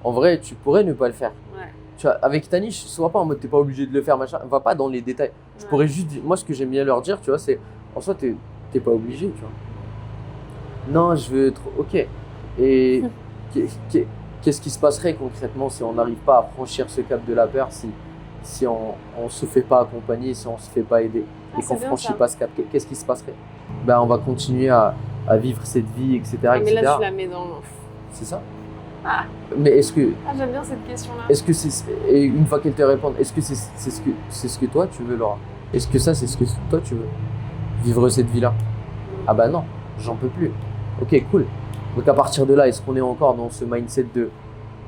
En vrai, tu pourrais ne pas le faire. Ouais. Tu vois, avec ta niche, sois pas en mode t'es pas obligé de le faire, machin. Va pas dans les détails. Je pourrais juste dire, moi, ce que j'aime bien leur dire, tu vois, c'est en soi, t'es pas obligé, tu vois. Non, je veux trop. Ok. Et qu'est-ce qui se passerait concrètement si on n'arrive pas à franchir ce cap de la peur, si on se fait pas accompagner, si on se fait pas aider et qu'on franchit pas ce cap? Qu'est-ce qui se passerait? On va continuer à vivre cette vie, etc. Mais là, tu la mets dans... C'est ça? Ah. Mais est-ce que... j'aime bien cette question-là. Est-ce que et une fois qu'elle te répond, est-ce que c'est ce que toi tu veux, Laura? Est-ce que ça c'est ce que toi tu veux? Vivre cette vie-là? Ah non, j'en peux plus. Ok, cool. Donc à partir de là, est-ce qu'on est encore dans ce mindset de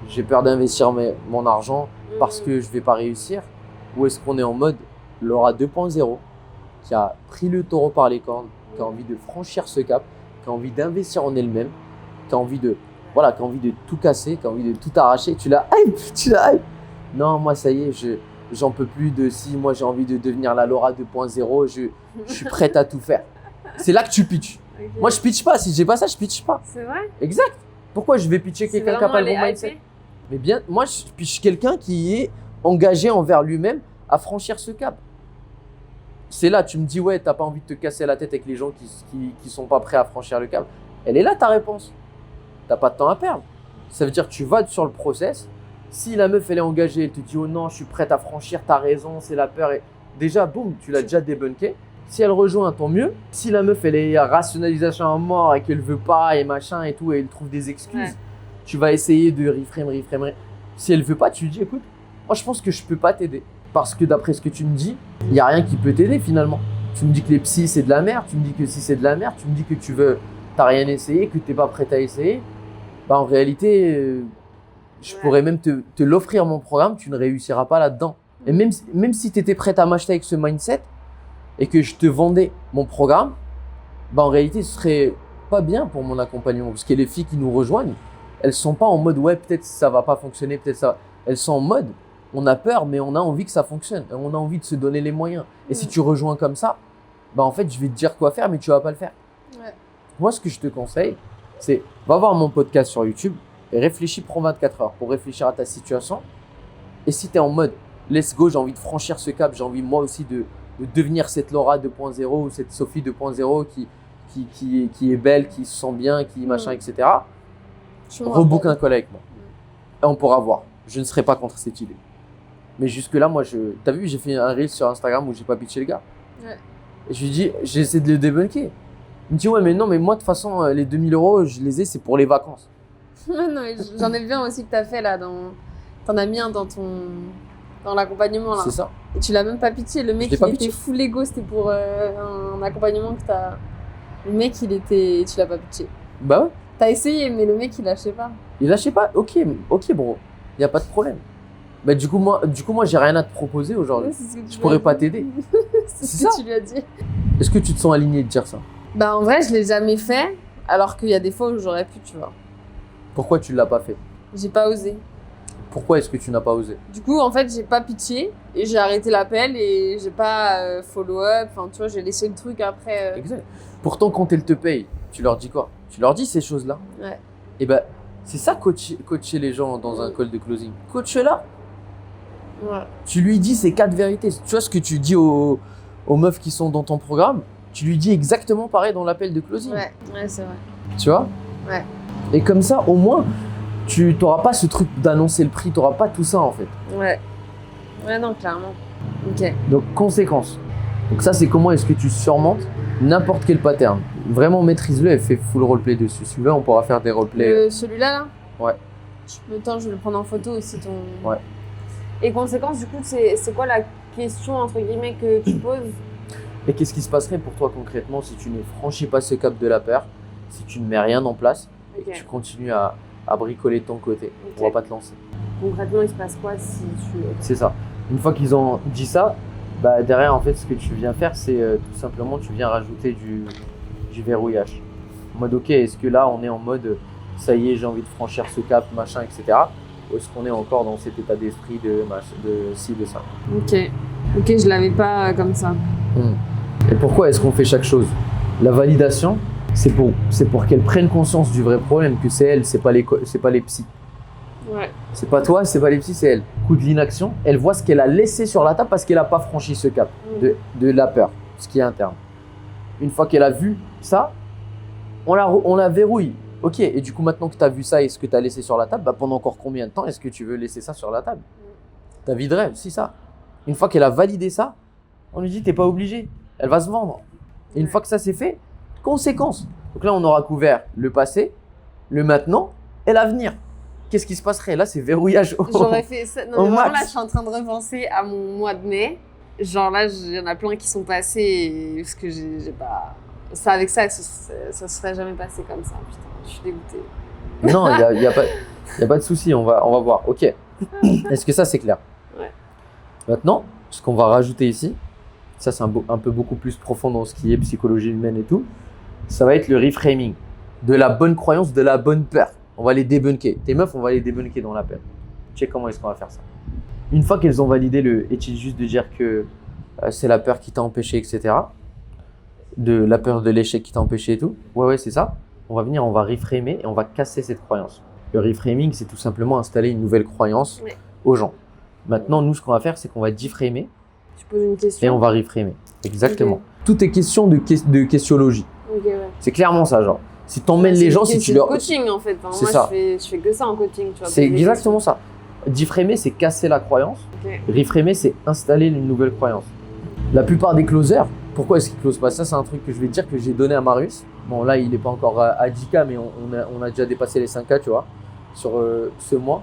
j'ai peur d'investir mon argent parce que je vais pas réussir? Ou est-ce qu'on est en mode Laura 2.0 qui a pris le taureau par les cornes, qui a envie de franchir ce cap, qui a envie d'investir en elle-même, qui a envie de tout casser, qui a envie de tout arracher, tu la hype. Non, moi ça y est, j'en peux plus de si moi j'ai envie de devenir la Laura 2.0, je suis prête à tout faire. C'est là que tu pitches. Ok. Moi, je pitch pas. Si j'ai pas ça, je pitch pas. C'est vrai? Exact. Pourquoi je vais pitcher C'est quelqu'un qui n'a pas le bon vraiment les mindset? hyper? Mais bien, moi, je pitch quelqu'un qui est engagé envers lui-même à franchir ce cap. C'est là, tu me dis, ouais, t'as pas envie de te casser la tête avec les gens qui sont pas prêts à franchir le cap. Elle est là ta réponse. T'as pas de temps à perdre. Ça veut dire que tu vas sur le process. Si la meuf, elle est engagée, elle te dit, oh non, je suis prête à franchir, t'as raison, c'est la peur. Et déjà, boum, tu l'as déjà débunké. Si elle rejoint, tant mieux. Si la meuf, elle est à rationalisation à mort et qu'elle veut pas et machin et tout, et elle trouve des excuses, Ouais. tu vas essayer de reframe. Si elle veut pas, tu lui dis, écoute, moi, je pense que je peux pas t'aider. Parce que d'après ce que tu me dis, il n'y a rien qui peut t'aider finalement. Tu me dis que les psys, c'est de la merde. Tu me dis que si c'est de la merde, tu me dis que t'as rien essayé, que t'es pas prête à essayer. Bah, en réalité, je Ouais. pourrais même te l'offrir mon programme, tu ne réussiras pas là-dedans. Et même si tu étais prête à m'acheter avec ce mindset et que je te vendais mon programme, bah en réalité, ce serait pas bien pour mon accompagnement. Parce que les filles qui nous rejoignent, elles sont pas en mode ouais, peut-être ça va pas fonctionner, peut-être ça. Elles sont en mode on a peur, mais on a envie que ça fonctionne. On a envie de se donner les moyens. Et si tu rejoins comme ça, bah en fait, je vais te dire quoi faire, mais tu vas pas le faire. Ouais. Moi, ce que je te conseille, c'est va voir mon podcast sur YouTube et réfléchis, prends 24 heures pour réfléchir à ta situation. Et si tu es en mode let's go, j'ai envie de franchir ce cap, j'ai envie moi aussi de devenir cette Laura 2.0 ou cette Sophie 2.0 qui est belle, qui se sent bien, qui machin, etc. Rebook un call avec moi. Et on pourra voir. Je ne serai pas contre cette idée. Mais jusque-là, moi, t'as vu, j'ai fait un reel sur Instagram où j'ai pas pitché le gars. Ouais. Et je lui dis, j'ai essayé de le débunker. Il me dit, ouais, mais non, mais moi, de toute façon, les 2000 €, je les ai, c'est pour les vacances. Non, mais j'en ai vu un aussi que t'as fait là. T'en as mis un dans l'accompagnement là. C'est ça. Et tu l'as même pas pitché. Le mec, l'ai il pas était pitché. full ego. C'était pour un accompagnement que t'as. Le mec, tu l'as pas pitché. Bah ouais. T'as essayé, mais le mec, il lâchait pas. Il lâchait pas. Ok, bro. Il n'y a pas de problème. Bah, du coup, moi, j'ai rien à te proposer aujourd'hui. Ouais, c'est ce que tu Je lui pourrais as pas dit. t'aider. C'est C'est ce que ça. tu lui as dit. Est-ce que tu te sens aligné de dire ça? Bah, en vrai, je l'ai jamais fait. Alors qu'il y a des fois où j'aurais pu, tu vois. Pourquoi tu l'as pas fait? J'ai pas osé. Pourquoi est-ce que tu n'as pas osé? Du coup, en fait, j'ai pas pitché et j'ai arrêté l'appel et j'ai pas follow-up. Enfin, tu vois, j'ai laissé le truc après. Exact. Pourtant, quand elle te paye, tu leur dis quoi? Tu leur dis ces choses-là. Ouais. Et ben, c'est ça coacher les gens dans un call de closing. Coach-la. Ouais. Tu lui dis ces 4 vérités. Tu vois ce que tu dis aux meufs qui sont dans ton programme? Tu lui dis exactement pareil dans l'appel de closing. Ouais, c'est vrai. Tu vois? Ouais. Et comme ça, au moins, tu n'auras pas ce truc d'annoncer le prix. Tu n'auras pas tout ça en fait. Ouais. Ouais, non, clairement. Ok. Donc, conséquence. Donc ça, c'est comment est-ce que tu surmontes n'importe quel pattern. Vraiment, maîtrise-le et fais full roleplay dessus. Si tu veux, on pourra faire des roleplays. Celui-là, là Ouais. Attends, je vais le prendre en photo aussi, ton... Ouais. Et conséquence, du coup, c'est quoi la question, entre guillemets, que tu poses? Et qu'est-ce qui se passerait pour toi concrètement si tu ne franchis pas ce cap de la peur, si tu ne mets rien en place et que Ok. tu continues à bricoler de ton côté? Ok. On va pas te lancer. Concrètement, il se passe quoi si tu... C'est ça. Une fois qu'ils ont dit ça, bah derrière, en fait, ce que tu viens faire, c'est tout simplement, tu viens rajouter du verrouillage. En mode, ok, est-ce que là, on est en mode, ça y est, j'ai envie de franchir ce cap, machin, etc. Ou est-ce qu'on est encore dans cet état d'esprit de ci, de ça? Ok. Ok, je l'avais pas comme ça. Et pourquoi est-ce qu'on fait chaque chose? La validation, c'est pour qu'elles prennent conscience du vrai problème, que c'est elle, c'est pas les psys. Ouais. C'est pas toi, c'est pas les psys, c'est elle. Coup de l'inaction, elle voit ce qu'elle a laissé sur la table parce qu'elle n'a pas franchi ce cap de la peur, ce qui est interne. Une fois qu'elle a vu ça, on la verrouille. Ok, et du coup, maintenant que tu as vu ça et ce que tu as laissé sur la table, bah, pendant encore combien de temps est-ce que tu veux laisser ça sur la table? Ta vie de rêve, c'est ça. Une fois qu'elle a validé ça, on lui dit t'es pas obligé, elle va se vendre. Et une fois que ça c'est fait, conséquence. Donc là, on aura couvert le passé, le maintenant et l'avenir. Qu'est-ce qui se passerait? Là, c'est verrouillage J'aurais fait ça. Non, au mais vraiment, max. là, je suis en train de repenser à mon mois de mai. Genre là, il y en a plein qui sont passés et parce que j'ai pas... Ça, avec ça se serait jamais passé comme ça. Putain, je suis dégoûtée. Non, il n'y a pas de souci, on va voir. Ok. Est-ce que ça, c'est clair? Ouais. Maintenant, ce qu'on va rajouter ici, ça c'est un peu beaucoup plus profond dans ce qui est psychologie humaine et tout, ça va être le reframing. De la bonne croyance, de la bonne peur. On va les débunker. Tes meufs, on va les débunker dans l'appel. Check comment est-ce qu'on va faire ça. Une fois qu'elles ont validé le est-il juste de dire que c'est la peur qui t'a empêché, etc. De la peur de l'échec qui t'a empêché et tout. Ouais, c'est ça. On va venir, on va reframer et on va casser cette croyance. Le reframing, c'est tout simplement installer une nouvelle croyance aux gens. Maintenant, nous, ce qu'on va faire, c'est qu'on va deframer Tu poses une question. et on va reframer. Exactement. Tout est question de questiologie. C'est clairement ça, genre. Si t'emmènes les gens, si tu leur… coaching, en fait. Enfin, C'est moi, ça. je fais que ça en coaching, tu vois. C'est exactement ça. Deframer, c'est casser la croyance. Reframer, c'est installer une nouvelle croyance. La plupart des closers, pourquoi est-ce qu'ils closent pas? Ça, c'est un truc que je vais te dire que j'ai donné à Marius. Bon, là, il n'est pas encore à 10K, mais on a déjà dépassé les 5K, tu vois, sur ce mois.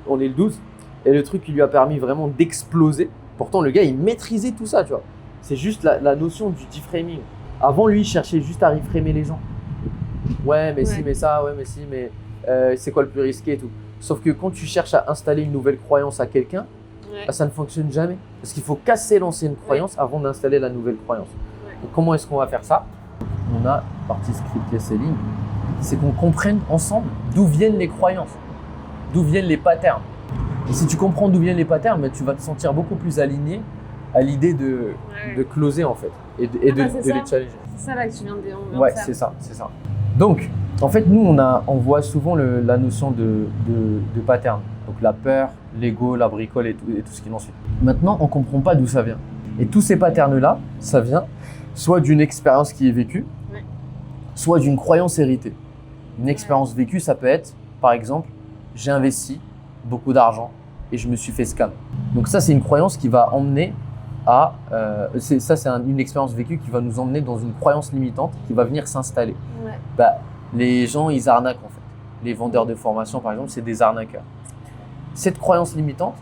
On est le 12. Et le truc qui lui a permis vraiment d'exploser. Pourtant, le gars, il maîtrisait tout ça, tu vois. C'est juste la notion du deframing. Avant, lui, il cherchait juste à reframer les gens. Ouais, mais si, mais ça, ouais, mais si, mais c'est quoi le plus risqué et tout. Sauf que quand tu cherches à installer une nouvelle croyance à quelqu'un, bah, ça ne fonctionne jamais. Parce qu'il faut casser l'ancienne croyance avant d'installer la nouvelle croyance. Donc, comment est-ce qu'on va faire ça? On a partie script selling, c'est qu'on comprenne ensemble d'où viennent les croyances, d'où viennent les patterns. Et si tu comprends d'où viennent les patterns, bah, tu vas te sentir beaucoup plus aligné à l'idée de closer en fait et de les challenger. C'est ça là que tu viens de dire. Ouais, c'est ça. Donc, en fait, nous, on voit souvent la notion de pattern. Donc, la peur, l'ego, la bricole et tout ce qui en suit. Maintenant, on ne comprend pas d'où ça vient. Et tous ces patterns-là, ça vient soit d'une expérience qui est vécue, soit d'une croyance héritée. Une expérience vécue, ça peut être, par exemple, j'ai investi beaucoup d'argent et je me suis fait scam. Donc, ça, c'est une croyance qui va emmener à… c'est une expérience vécue qui va nous emmener dans une croyance limitante qui va venir s'installer. Bah, les gens, ils arnaquent en fait. Les vendeurs de formation, par exemple, c'est des arnaqueurs. Cette croyance limitante,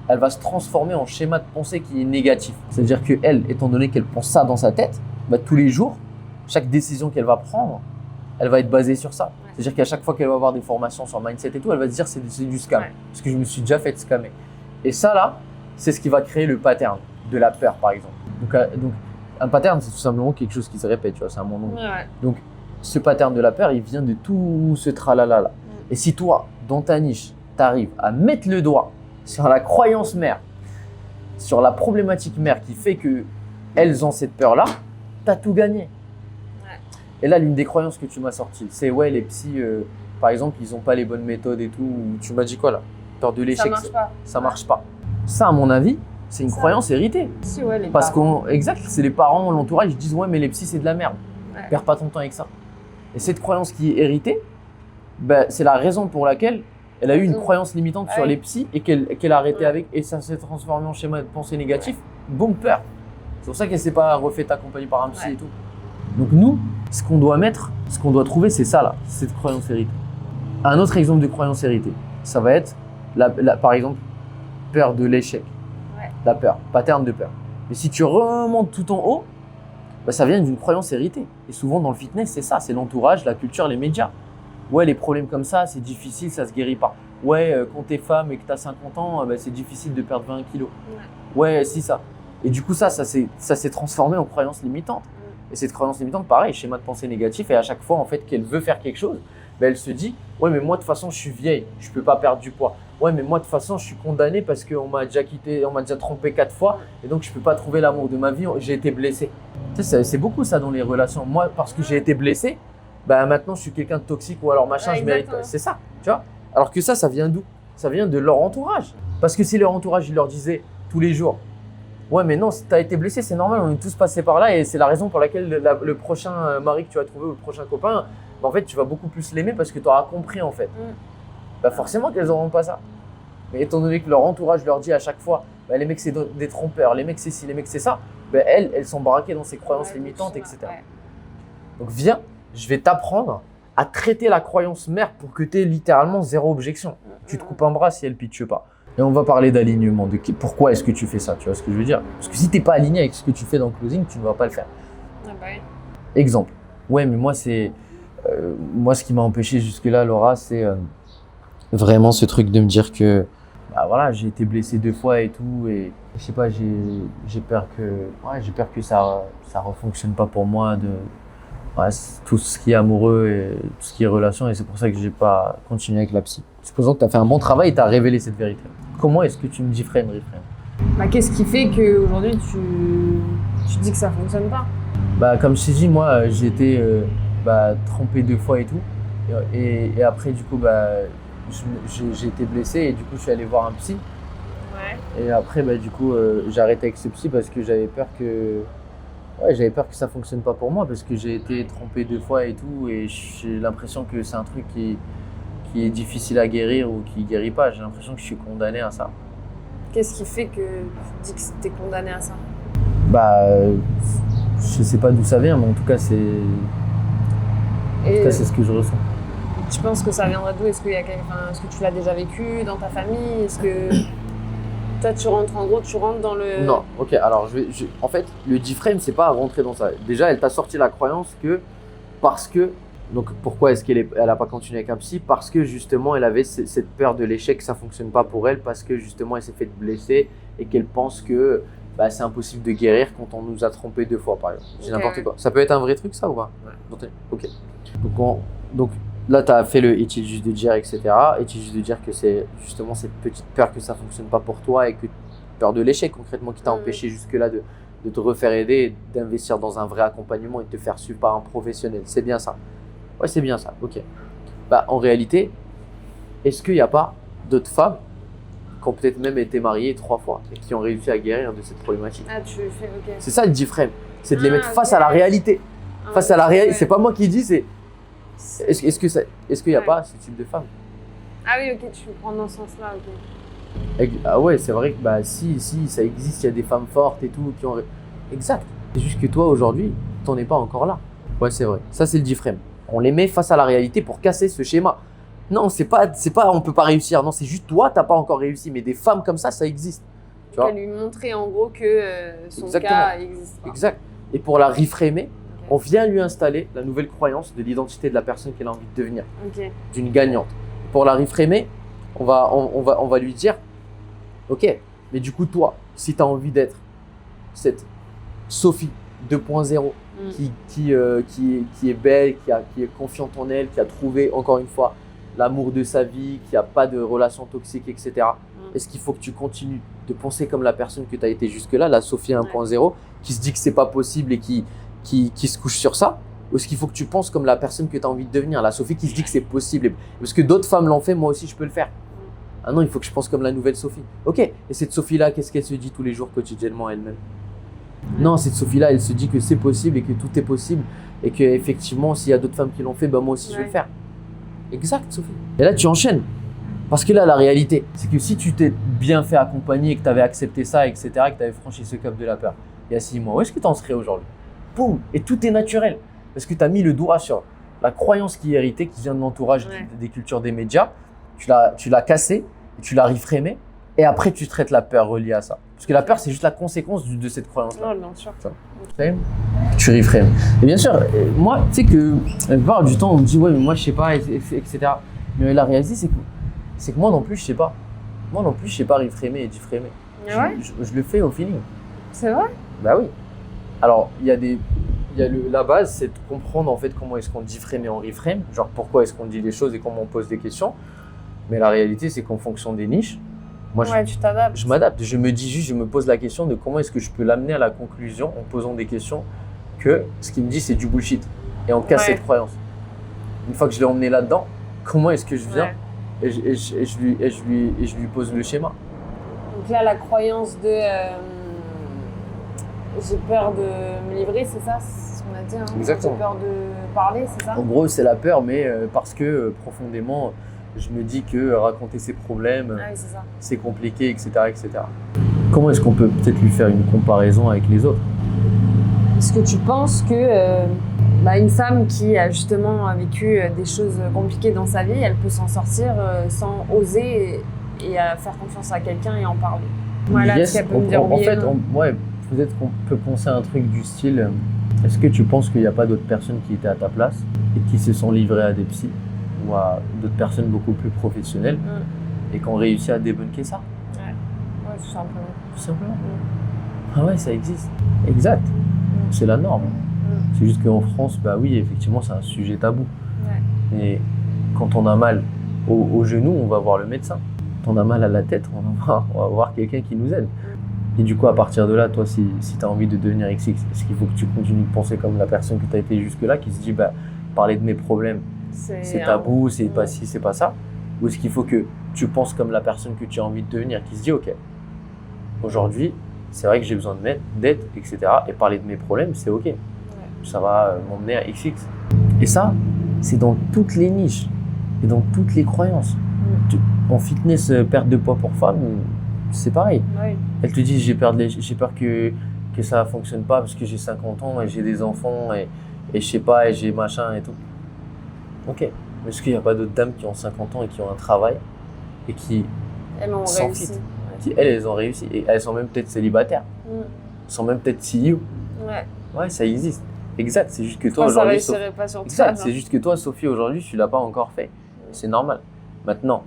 elle va se transformer en schéma de pensée qui est négatif. C'est-à-dire qu'elle, étant donné qu'elle pense ça dans sa tête, bah, tous les jours, chaque décision qu'elle va prendre, elle va être basée sur ça. C'est-à-dire qu'à chaque fois qu'elle va avoir des formations sur mindset et tout, elle va se dire c'est du scam. Parce que je me suis déjà fait scammer. Et ça là, c'est ce qui va créer le pattern de la peur, par exemple. Donc un pattern, c'est tout simplement quelque chose qui se répète, tu vois, c'est un mot long. Donc, ce pattern de la peur, il vient de tout ce tralala là. Et si toi, dans ta niche, tu arrives à mettre le doigt sur la croyance mère, sur la problématique mère qui fait qu'elles ont cette peur-là, tu as tout gagné. Et là, l'une des croyances que tu m'as sorties, c'est ouais, les psys, par exemple, ils n'ont pas les bonnes méthodes et tout. Tu m'as dit quoi là? Peur de l'échec, ça marche pas. Ça, à mon avis, c'est une croyance héritée. Si, ouais, les Parce parents. exact, c'est les parents, l'entourage, ils disent ouais, mais les psys, c'est de la merde. Perds pas ton temps avec ça. Et cette croyance qui est héritée, bah, c'est la raison pour laquelle elle a eu une croyance limitante sur les psys et qu'elle a arrêté avec. Et ça s'est transformé en schéma de pensée négatif. Boum, peur. C'est pour ça qu'elle ne s'est pas refait accompagner par un psy et tout. Donc nous, ce qu'on doit mettre, ce qu'on doit trouver, c'est ça là, cette croyance héritée. Un autre exemple de croyance héritée, ça va être, par exemple, peur de l'échec. La peur, pattern de peur. Mais si tu remontes tout en haut, bah, ça vient d'une croyance héritée. Et souvent dans le fitness, c'est ça, c'est l'entourage, la culture, les médias. Ouais, les problèmes comme ça, c'est difficile, ça se guérit pas. Ouais, quand t'es femme et que t'as 50 ans, bah, c'est difficile de perdre 20 kilos. Ouais, si ça. Et du coup, ça s'est transformé en croyance limitante. Et cette croyance limitante, pareil, schéma de pensée négatif. Et à chaque fois, en fait, qu'elle veut faire quelque chose, bah, elle se dit, ouais, mais moi, de toute façon, je suis vieille, je peux pas perdre du poids. Ouais, mais moi, de toute façon, je suis condamnée parce qu'on m'a déjà quitté, on m'a déjà trompé 4 fois. Et donc, je peux pas trouver l'amour de ma vie, j'ai été blessée. Tu sais, c'est beaucoup ça dans les relations. Moi, parce que j'ai été blessé, bah, maintenant, je suis quelqu'un de toxique ou alors machin, je mérite. C'est ça, tu vois. Alors que ça vient d'où? Ça vient de leur entourage. Parce que si leur entourage, il leur disait tous les jours, ouais, mais non, si tu as été blessé, c'est normal, on est tous passés par là et c'est la raison pour laquelle le prochain mari que tu vas trouver ou le prochain copain, bah, en fait, tu vas beaucoup plus l'aimer parce que tu auras compris en fait. Bah, forcément qu'elles n'auront pas ça. Mais étant donné que leur entourage leur dit à chaque fois, bah, les mecs c'est des trompeurs, les mecs c'est ci, les mecs c'est ça, bah, elles sont braquées dans ces croyances limitantes, etc. Donc viens, je vais t'apprendre à traiter la croyance mère pour que tu aies littéralement zéro objection. Tu te coupes un bras si elle pitche pas. Et on va parler d'alignement, de pourquoi est-ce que tu fais ça, tu vois ce que je veux dire? Parce que si tu n'es pas aligné avec ce que tu fais dans le closing, tu ne vas pas le faire. Exemple, ouais, mais moi, moi ce qui m'a empêché jusque-là, Laura, c'est vraiment ce truc de me dire que bah, voilà, j'ai été blessé 2 fois et tout, et je sais pas, j'ai peur que ça refonctionne pas pour moi, tout ce qui est amoureux et tout ce qui est relation, et c'est pour ça que j'ai pas continué avec la psy. Supposons que tu as fait un bon travail et tu as révélé cette vérité. Comment est-ce que tu me dis reframe? Bah, qu'est-ce qui fait qu'aujourd'hui tu dis que ça fonctionne pas? Bah, comme je t'ai dit, moi, j'ai été trompé 2 fois et tout. Et après, du coup, j'ai été blessé et du coup, je suis allé voir un psy. Ouais. Et après, du coup, j'ai arrêté avec ce psy parce que j'avais peur que ça fonctionne pas pour moi parce que j'ai été trompé 2 fois et tout. Et j'ai l'impression que c'est un truc qui est difficile à guérir ou qui guérit pas. J'ai l'impression que je suis condamné à ça. Qu'est-ce qui fait que tu dis que t'es condamné à ça? Je sais pas d'où ça vient, mais en tout cas, c'est ce que je ressens. Tu penses que ça viendrait d'où? Est-ce que tu l'as déjà vécu dans ta famille? Est-ce que toi, tu rentres dans le… Non, ok, alors en fait, le D-frame, c'est pas à rentrer dans ça. Déjà, elle t'a sorti la croyance que donc pourquoi est-ce qu'elle a pas continué avec un psy? Parce que justement, elle avait cette peur de l'échec, que ça fonctionne pas pour elle, parce que justement, elle s'est fait blesser et qu'elle pense que c'est impossible de guérir quand on nous a trompé 2 fois, par exemple. J'ai n'importe quoi. Ça peut être un vrai truc, ça, ou pas? Ouais. Ok. Donc là, tu as fait le est-il juste de dire, etc. Est-il juste de dire que c'est justement cette petite peur que ça fonctionne pas pour toi et que peur de l'échec concrètement qui t'a empêché jusque-là de te refaire aider, d'investir dans un vrai accompagnement et de te faire suivre par un professionnel. C'est bien ça. Ouais, c'est bien ça. Ok. En réalité, est-ce qu'il n'y a pas d'autres femmes qui ont peut-être même été mariées 3 fois et qui ont réussi à guérir de cette problématique? Ah, tu fais, ok. C'est ça le D-frame. C'est de les mettre face à la réalité. Face à la réalité. C'est pas moi qui dis, c'est… Est-ce qu'il n'y a pas ce type de femme? Ah oui, ok, tu prends dans ce sens-là, ok. Ah ouais, c'est vrai que si, ça existe, il y a des femmes fortes et tout qui ont… Exact. C'est juste que toi, aujourd'hui, t'en es pas encore là. Ouais, c'est vrai. Ça, c'est le D-frame. On les met face à la réalité pour casser ce schéma. Non, c'est pas on peut pas réussir. Non, c'est juste toi, t'as pas encore réussi. Mais des femmes comme ça existe. Tu vois? Lui montrer en gros que son cas existe pas. Exact. Et pour la reframer, on vient lui installer la nouvelle croyance de l'identité de la personne qu'elle a envie de devenir, d'une gagnante. Pour la reframer, on va lui dire, ok, mais du coup toi, si tu as envie d'être cette Sophie 2.0 qui est belle, qui est confiante en elle, qui a trouvé encore une fois l'amour de sa vie, qui n'a pas de relations toxiques, etc. Est-ce qu'il faut que tu continues de penser comme la personne que tu as été jusque-là, la Sophie 1.0, qui se dit que c'est pas possible et qui se couche sur ça? Ou est-ce qu'il faut que tu penses comme la personne que tu as envie de devenir, la Sophie qui se dit que c'est possible? Parce que d'autres femmes l'ont fait, moi aussi je peux le faire. Ah non, il faut que je pense comme la nouvelle Sophie. Ok, et cette Sophie-là, qu'est-ce qu'elle se dit tous les jours quotidiennement elle-même? Non, cette Sophie-là, elle se dit que c'est possible et que tout est possible et qu'effectivement, s'il y a d'autres femmes qui l'ont fait, moi aussi je vais le faire. Exact, Sophie. Et là, tu enchaînes. Parce que là, la réalité, c'est que si tu t'es bien fait accompagner et que tu avais accepté ça, etc., que tu avais franchi ce cap de la peur il y a 6 mois, où est-ce que tu en serais aujourd'hui? Boum! Et tout est naturel. Parce que tu as mis le doigt sur la croyance qui est héritée, qui vient de l'entourage des cultures des médias. Tu l'as cassée, tu l'as reframée, et après tu traites la peur reliée à ça. Parce que la peur, c'est juste la conséquence de cette croyance-là. Non, bien sûr. Tu reframes. Et bien sûr, moi, tu sais que la plupart du temps, on me dit, ouais, mais moi, je sais pas, etc. Mais la réalité, c'est que moi non plus, je sais pas. Moi non plus, je sais pas reframer et difframer. Je le fais au feeling. C'est vrai? Bah oui. Alors, la base, c'est de comprendre en fait comment est-ce qu'on difframe et on reframe. Genre, pourquoi est-ce qu'on dit les choses et comment on pose des questions. Mais la réalité, c'est qu'en fonction des niches, moi, tu t'adaptes. Je m'adapte. Je me pose la question de comment est-ce que je peux l'amener à la conclusion en posant des questions que ce qu'il me dit, c'est du bullshit. Et on casse cette croyance. Une fois que je l'ai emmené là-dedans, comment est-ce que je viens et je lui pose le schéma. Donc là, la croyance de j'ai peur de me livrer, c'est ça? C'est ce qu'on a dit, hein? Exactement. J'ai peur de parler, c'est ça? En gros, c'est la peur, mais parce que profondément, je me dis que raconter ses problèmes, c'est compliqué, etc., etc. Comment est-ce qu'on peut peut-être lui faire une comparaison avec les autres? Est-ce que tu penses que une femme qui a justement vécu des choses compliquées dans sa vie, elle peut s'en sortir sans oser et faire confiance à quelqu'un et en parler? Voilà, yes, qu'elle peut me dire en fait, peut-être qu'on peut penser à un truc du style, est-ce que tu penses qu'il n'y a pas d'autres personnes qui étaient à ta place et qui se sont livrées à des psys ou à d'autres personnes beaucoup plus professionnelles et qui ont réussi à débunker ça? Ouais, tout simplement. Tout simplement. Ah ouais, ça existe. Exact. C'est la norme. C'est juste qu'en France, oui, effectivement, c'est un sujet tabou. Et quand on a mal au genou, on va voir le médecin. on a mal à la tête, on va voir quelqu'un qui nous aide. Et du coup, à partir de là, toi, si tu as envie de devenir XX, est-ce qu'il faut que tu continues de penser comme la personne que tu as été jusque-là, qui se dit, bah, parler de mes problèmes, c'est tabou, c'est pas ci, c'est pas ça? Ou est-ce qu'il faut que tu penses comme la personne que tu as envie de devenir, qui se dit, ok, aujourd'hui, c'est vrai que j'ai besoin d'aide, etc. Et parler de mes problèmes, c'est ok. Ça va m'emmener à XX. Et ça, c'est dans toutes les niches et dans toutes les croyances. En fitness, perte de poids pour femmes, c'est pareil. Oui. Elle te dit, j'ai peur que ça ne fonctionne pas parce que j'ai 50 ans et j'ai des enfants et je sais pas, et j'ai machin et tout. Ok, mais est-ce qu'il n'y a pas d'autres dames qui ont 50 ans et qui ont un travail et qui elles ont s'en réussi. fitent, qui elles ont réussi et elles sont même peut-être célibataires, elles sont même peut-être CEO. Ouais, ça existe. Exact, c'est juste que toi aujourd'hui, c'est juste que toi, Sophie, aujourd'hui, tu l'as pas encore fait. C'est normal. Maintenant,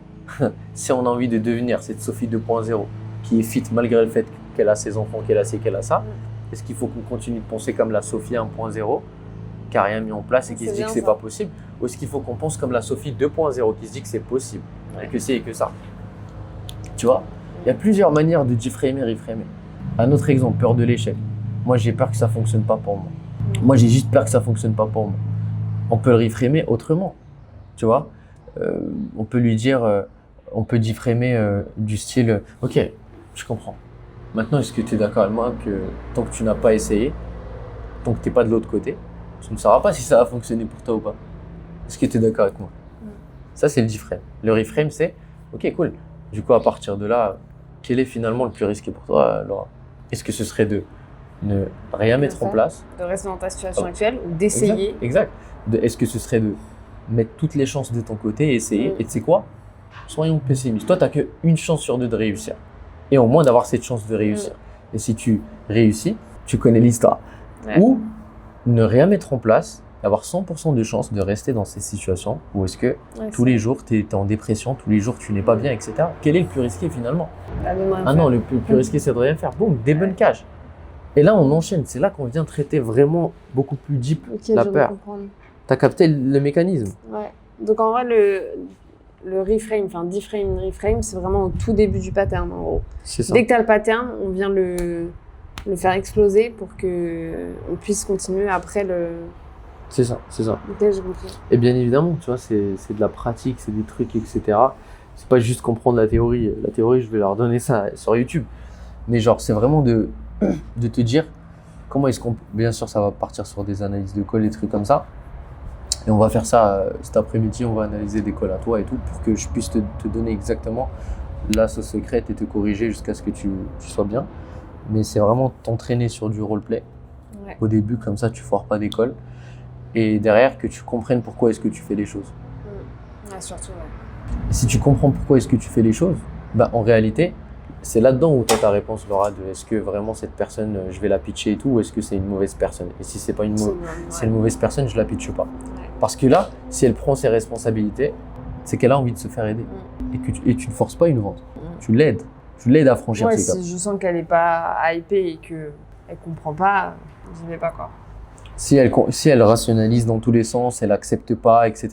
si on a envie de devenir cette Sophie 2.0 qui est fit malgré le fait qu'elle a ses enfants, qu'elle a ci, qu'elle a ça, est-ce qu'il faut qu'on continue de penser comme la Sophie 1.0 qui n'a rien mis en place et qui se dit que c'est pas possible, ou est-ce qu'il faut qu'on pense comme la Sophie 2.0 qui se dit que c'est possible et que c'est et que ça? Tu vois, il y a plusieurs manières de difframer, reframer. Un autre exemple, peur de l'échec. Moi, j'ai peur que ça fonctionne pas pour moi. Moi, j'ai juste peur que ça fonctionne pas pour moi. On peut le reframer autrement, tu vois. On peut lui dire, on peut difframer du style, ok, je comprends. Maintenant, est-ce que tu es d'accord avec moi que tant que tu n'as pas essayé, tant que tu n'es pas de l'autre côté, tu ne sauras pas si ça va fonctionner pour toi ou pas. Est-ce que tu es d'accord avec moi? Ça, c'est le difframe. Le reframe, c'est, ok, cool. Du coup, à partir de là, quel est finalement le plus risqué pour toi, Laura? Est-ce que ce serait de ne rien mettre en place, de rester dans ta situation actuelle ou d'essayer? Exact. Est-ce que ce serait de mettre toutes les chances de ton côté et essayer? Et tu sais quoi? Soyons pessimistes. Toi, tu n'as qu'une chance sur deux de réussir. Et au moins d'avoir cette chance de réussir. Et si tu réussis, tu connais l'histoire. Ou ne rien mettre en place, avoir 100% de chance de rester dans ces situations où est-ce que tous les jours, tu es en dépression, tous les jours, tu n'es pas bien, etc. Quel est le plus risqué finalement? Non, le plus risqué, c'est de rien faire. Boum, débunkage. Et là, on enchaîne. C'est là qu'on vient traiter vraiment beaucoup plus deep la peur. Tu as capté le mécanisme? Ouais. Donc en vrai, le reframe, enfin difframe, reframe, c'est vraiment au tout début du pattern en gros. C'est ça. Dès que tu as le pattern, on vient le faire exploser pour qu'on puisse continuer après le... C'est ça, c'est ça. Ok, j'ai compris. Et bien évidemment, tu vois, c'est de la pratique, c'est des trucs, etc. C'est pas juste comprendre la théorie. La théorie, je vais leur donner ça sur YouTube. Mais genre, c'est vraiment de te dire comment est-ce qu'on... Bien sûr, ça va partir sur des analyses de colle, des trucs comme ça. Et on va faire ça cet après-midi, on va analyser des cols à toi et tout pour que je puisse te donner exactement la sauce secrète et te corriger jusqu'à ce que tu sois bien. Mais c'est vraiment t'entraîner sur du roleplay. Au début, comme ça, tu foires pas d'école. Et derrière, que tu comprennes pourquoi est-ce que tu fais les choses. Surtout, Et si tu comprends pourquoi est-ce que tu fais les choses, bah, en réalité, c'est là-dedans où tu as ta réponse, Laura, de est-ce que vraiment cette personne, je vais la pitcher et tout, ou est-ce que c'est une mauvaise personne? Et si c'est pas une mauvaise personne, je la pitche pas. Parce que là, si elle prend ses responsabilités, c'est qu'elle a envie de se faire aider. Et tu ne forces pas une vente. Tu l'aides. Tu l'aides à franchir ses caps. Si je sens qu'elle n'est pas hypée et qu'elle ne comprend pas, je n'y vais pas, quoi. Si elle rationalise dans tous les sens, elle n'accepte pas, etc.,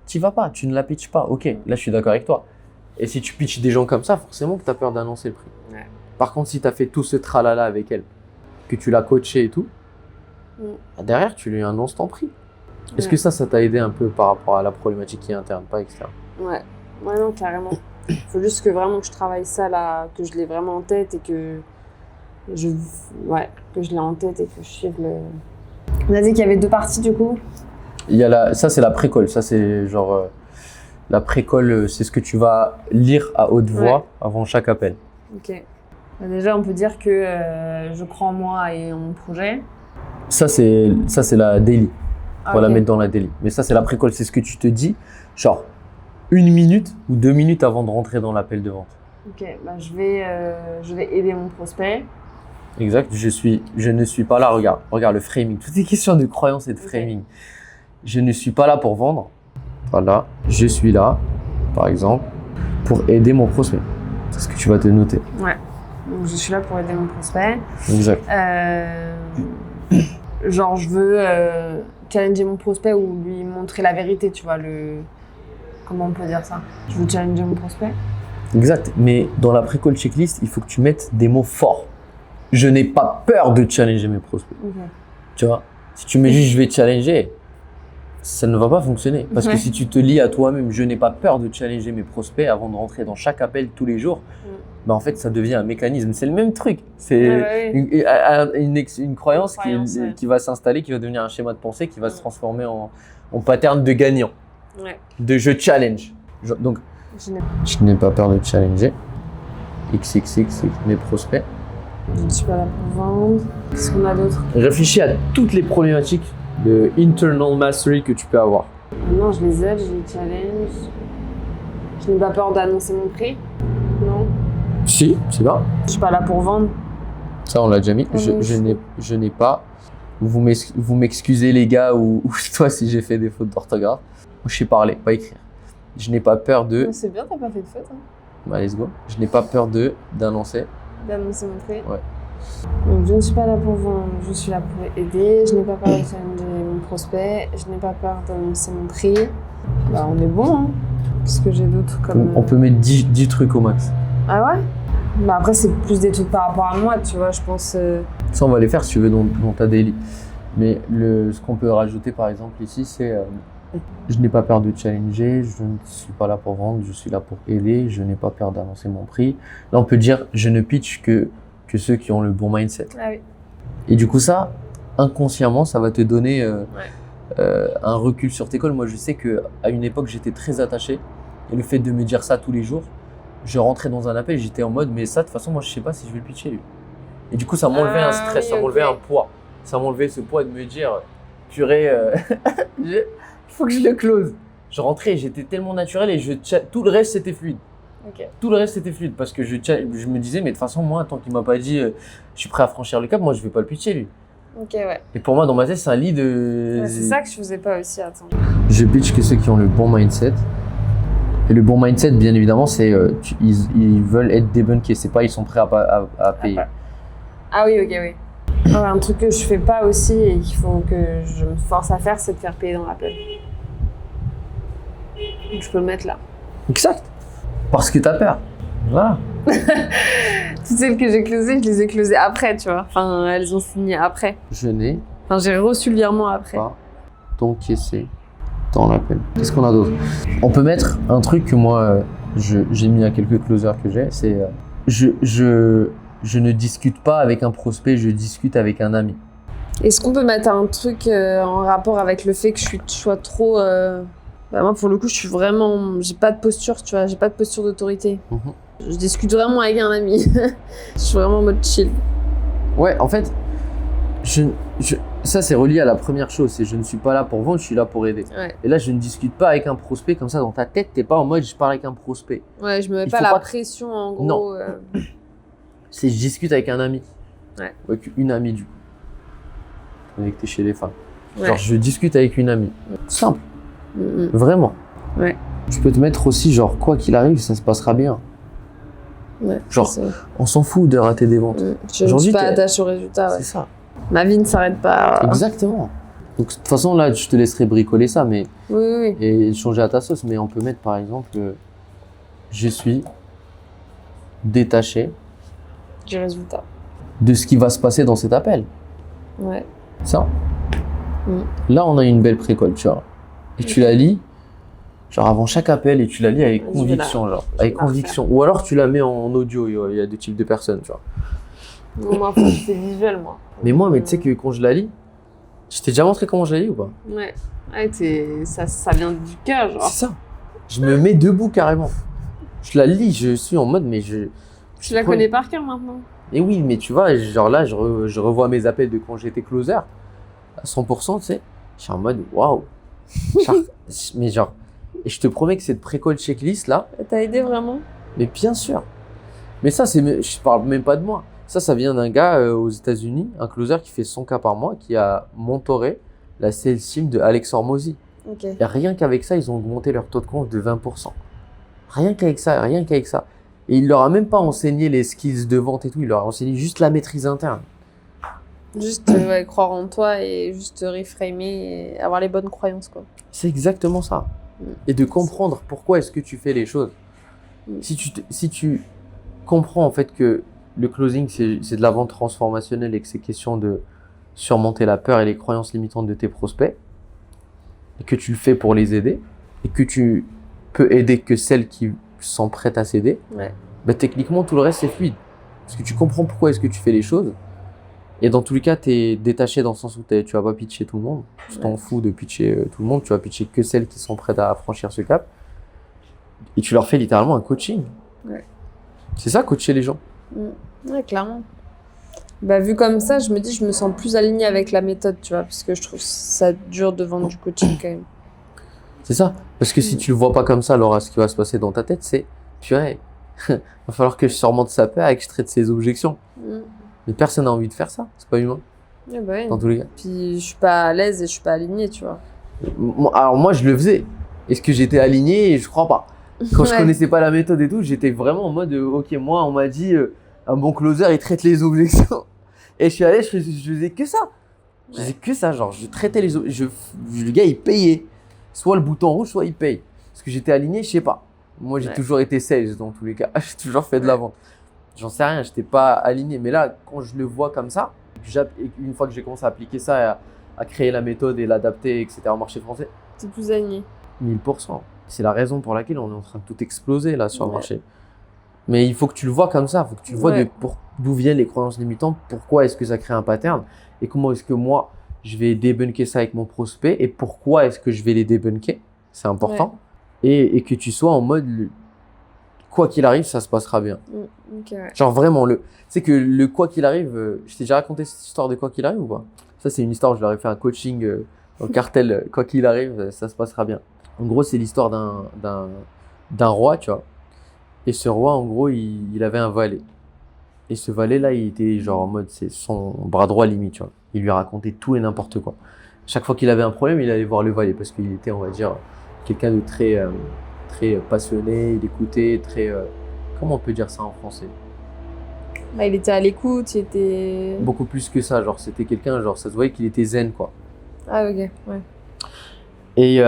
tu vas pas, tu ne la pitches pas. Ok, là, je suis d'accord avec toi. Et si tu pitches des gens comme ça, forcément que tu as peur d'annoncer le prix. Par contre, si tu as fait tout ce tralala avec elle, que tu l'as coaché et tout, derrière, tu lui annonces ton prix. Est-ce que ça t'a aidé un peu par rapport à la problématique qui est interne, pas externe? Ouais, non, carrément. Il faut juste que vraiment que je travaille ça là, que je l'ai vraiment en tête et que je l'ai en tête et que je suive le... On a dit qu'il y avait 2 parties du coup. Ça, c'est la pré-colle. Ça, c'est genre... la pré-colle, c'est ce que tu vas lire à haute voix avant chaque appel. Ok. Déjà, on peut dire que je crois en moi et en mon projet. Ça, c'est la daily. On va la mettre dans la daily. Mais ça, c'est la pré-colle. C'est ce que tu te dis, genre 1 minute ou 2 minutes avant de rentrer dans l'appel de vente. Ok, bah, je vais aider mon prospect. Exact. Je ne suis pas là. Regarde le framing. Toutes les questions de croyance et de framing. Je ne suis pas là pour vendre. Voilà. Je suis là, par exemple, pour aider mon prospect. C'est ce que tu vas te noter. Ouais. Donc, je suis là pour aider mon prospect. Exact. Genre, je veux challenger mon prospect ou lui montrer la vérité, tu vois, comment on peut dire ça? Je veux challenger mon prospect. Exact. Mais dans la pré-call checklist, il faut que tu mettes des mots forts. Je n'ai pas peur de challenger mes prospects. Ok. Tu vois, si tu me dis je vais challenger, ça ne va pas fonctionner. Parce que si tu te lis à toi-même, je n'ai pas peur de challenger mes prospects avant de rentrer dans chaque appel tous les jours, bah en fait, ça devient un mécanisme. C'est le même truc. C'est une croyance qui va s'installer, qui va devenir un schéma de pensée, qui va se transformer en pattern de gagnant. Ouais. De je challenge. Donc, je n'ai pas peur de challenger. XXX, mes prospects. Je ne suis pas là pour vendre. Qu'est-ce qu'on a d'autre? Réfléchis à toutes les problématiques de internal mastery que tu peux avoir. Non, je les aide, je les challenge. Je n'ai pas peur d'annoncer mon prix. Non. Si, c'est bien. Je suis pas là pour vendre. Ça, on l'a déjà mis. Je n'ai pas. Vous m'excusez, les gars, ou toi, si j'ai fait des fautes d'orthographe. Je sais parler, pas écrire. Je n'ai pas peur de. C'est bien, t'as pas fait de faute. Hein. Bah, let's go. Je n'ai pas peur d'annoncer. D'annoncer mon prix. Ouais. Donc, je ne suis pas là pour vendre, je suis là pour aider. Je n'ai pas peur de challenger mon prospect. Je n'ai pas peur d'annoncer mon prix. Bah, on est bon. Hein. Qu'est-ce que j'ai d'autre comme. On peut mettre 10 trucs au max. Ah ouais? Bah après, c'est plus des trucs par rapport à moi, tu vois, je pense. Ça, on va les faire si tu veux dans ta daily. Mais ce qu'on peut rajouter, par exemple, ici, c'est je n'ai pas peur de challenger, je ne suis pas là pour vendre, je suis là pour aider, je n'ai pas peur d'annoncer mon prix. Là, on peut dire je ne pitch que ceux qui ont le bon mindset. Ah oui. Et du coup, ça, inconsciemment, ça va te donner un recul sur tes calls. Moi, je sais qu'à une époque, j'étais très attaché. Et le fait de me dire ça tous les jours, je rentrais dans un appel, j'étais en mode, mais ça, de toute façon, moi, je sais pas si je vais le pitcher, lui. Et du coup, ça m'enlevait un stress, ça m'enlevait un poids. Ça m'enlevait ce poids de me dire, purée, il faut que je le close. Je rentrais, j'étais tellement naturel et tout le reste, c'était fluide. Okay. Tout le reste, c'était fluide parce que je me disais, mais de toute façon, moi, tant qu'il m'a pas dit, je suis prêt à franchir le cap, moi, je vais pas le pitcher, lui. Ok, ouais. Et pour moi, dans ma tête, c'est un lit de. Ouais, c'est ça que je faisais pas aussi, attends. Je pitch que ceux qui ont le bon mindset. Et le bon mindset, bien évidemment, c'est ils veulent être débunkés. C'est pas ils sont prêts à payer. Ah oui, ok, oui. Ouais, un truc que je fais pas aussi et qu'il faut que je me force à faire, c'est de faire payer dans l'appel. Donc je peux le mettre là. Exact. Parce que t'as peur. Voilà. Toutes celles que j'ai closées, je les ai closées après, tu vois. Enfin, elles ont signé après. Je n'ai Enfin, j'ai reçu le virement après. pas d'encaisser dans l'appel. Qu'est-ce qu'on a d'autre? On peut mettre un truc que moi, j'ai mis à quelques closers que j'ai, c'est je ne discute pas avec un prospect, je discute avec un ami. Est-ce qu'on peut mettre un truc en rapport avec le fait que je sois trop... Bah moi, pour le coup, je suis vraiment... J'ai pas de posture, tu vois. J'ai pas de posture d'autorité. Je discute vraiment avec un ami. Je suis vraiment en mode chill. Ouais, en fait, ça c'est relié à la première chose, c'est je ne suis pas là pour vendre, je suis là pour aider. Ouais. Et là, je ne discute pas avec un prospect comme ça dans ta tête, t'es pas en mode je parle avec un prospect. Ouais, je me mets Il pas faut la pas- pression en gros. Non. C'est je discute avec un ami. Ouais. Ou avec une amie du coup. Connecté chez les femmes. Ouais. Genre je discute avec une amie. Simple, Mm, vraiment. Ouais. Tu peux te mettre aussi genre quoi qu'il arrive, ça se passera bien. Ouais, Genre, c'est- on s'en fout de rater des ventes. Je ne Aujourd'hui, suis pas t'es- attaché au résultat. Ouais. C'est ça. Ma vie ne s'arrête pas. Exactement. Donc de toute façon là, je te laisserai bricoler ça, mais Oui, oui, oui. et changer à ta sauce. Mais on peut mettre par exemple, je suis détaché Du résultat. de ce qui va se passer dans cet appel. Ouais. Ça. Mm. Là, on a une belle précolle, tu vois. Et tu la lis, genre avant chaque appel, et tu la lis avec Je vais conviction, genre. Avec la conviction. Ou alors tu la mets en audio, il y a deux types de personnes, tu vois. Non, moi, faut que c'est visuel, moi. Mais moi, mais tu sais que quand je la lis, je t'ai déjà montré comment je la lis ou pas? Ouais. Ouais, ça vient du cœur, genre. C'est ça. Je me mets debout carrément. Je la lis, je suis en mode, mais Tu la connais par cœur maintenant. Et oui, mais tu vois, genre là, je revois mes appels de quand j'étais closer à 100%, tu sais. Je suis en mode, waouh. Mais genre, et je te promets que cette pré-call checklist là, T'as aidé vraiment? mais bien sûr. Mais ça, je parle même pas de moi. Ça vient d'un gars aux États-Unis, un closer qui fait 100 cas par mois, qui a mentoré la sales team de Alex Hormozy. Ok. Et rien qu'avec ça, ils ont augmenté leur taux de conf de 20%. Rien qu'avec ça, rien qu'avec ça. Et il leur a même pas enseigné les skills de vente et tout, il leur a enseigné juste la maîtrise interne. Juste ouais, croire en toi et juste reframer et avoir les bonnes croyances, quoi. C'est exactement ça. Et de comprendre pourquoi est-ce que tu fais les choses. Si tu comprends en fait que le closing, c'est de la vente transformationnelle et que c'est question de surmonter la peur et les croyances limitantes de tes prospects, et que tu le fais pour les aider, et que tu peux aider que celles qui sont prêtes à s'aider, bah, techniquement, tout le reste, c'est fluide. Parce que tu comprends pourquoi est-ce que tu fais les choses. Et dans tous les cas, tu es détaché dans le sens où tu vas pas pitcher tout le monde. Tu t'en fous de pitcher tout le monde. Tu vas pitcher que celles qui sont prêtes à franchir ce cap. Et tu leur fais littéralement un coaching. Ouais. C'est ça, coacher les gens. Ouais, clairement. Bah, vu comme ça, je me dis, je me sens plus alignée avec la méthode, tu vois, parce que je trouve ça dur de vendre du coaching quand même. C'est ça. Parce que si tu le vois pas comme ça, alors ce qui va se passer dans ta tête, c'est purée, va falloir que je surmonte sa peur et que je traite ses objections. Mais personne n'a envie de faire ça. C'est pas humain. Ouais, bah ouais. Dans tous les cas. Puis je suis pas à l'aise et je suis pas alignée, tu vois. Alors moi, je le faisais. Est-ce que j'étais aligné? Je crois pas. Quand je connaissais pas la méthode et tout, j'étais vraiment en mode ok, moi, on m'a dit un bon closer, il traite les objections. Et je suis allé, je faisais que ça. Je faisais que ça, genre, je traitais les objections. Le gars, il payait. Soit le bouton rouge, soit il paye. Est-ce que j'étais aligné? Je sais pas. Moi, j'ai toujours été sales dans tous les cas. J'ai toujours fait de la vente. J'en sais rien, j'étais pas aligné. Mais là, quand je le vois comme ça, une fois que j'ai commencé à appliquer ça, à créer la méthode et l'adapter, etc. au marché français, c'est plus aligné. 1000%. C'est la raison pour laquelle on est en train de tout exploser là sur le marché. Mais il faut que tu le vois comme ça, il faut que tu le vois d'où viennent les croyances limitantes, pourquoi est-ce que ça crée un pattern et comment est-ce que moi je vais débunker ça avec mon prospect et pourquoi est-ce que je vais les débunker, c'est important. Et que tu sois en mode quoi qu'il arrive, ça se passera bien. Genre vraiment, c'est que le quoi qu'il arrive, je t'ai déjà raconté cette histoire de quoi qu'il arrive ou pas? Ça, c'est une histoire, je leur ai fait un coaching au cartel, quoi qu'il arrive, ça se passera bien. En gros, c'est l'histoire d'un roi, tu vois. Et ce roi, en gros, il avait un valet. Et ce valet-là, il était genre en mode, c'est son bras droit limite, tu vois. Il lui racontait tout et n'importe quoi. Chaque fois qu'il avait un problème, il allait voir le valet parce qu'il était, on va dire, quelqu'un de très passionné, il écoutait, très... comment on peut dire ça en français? Bah, il était à l'écoute, il était... Beaucoup plus que ça, genre c'était quelqu'un, genre ça se voyait qu'il était zen, quoi. Ah ok, ouais. Et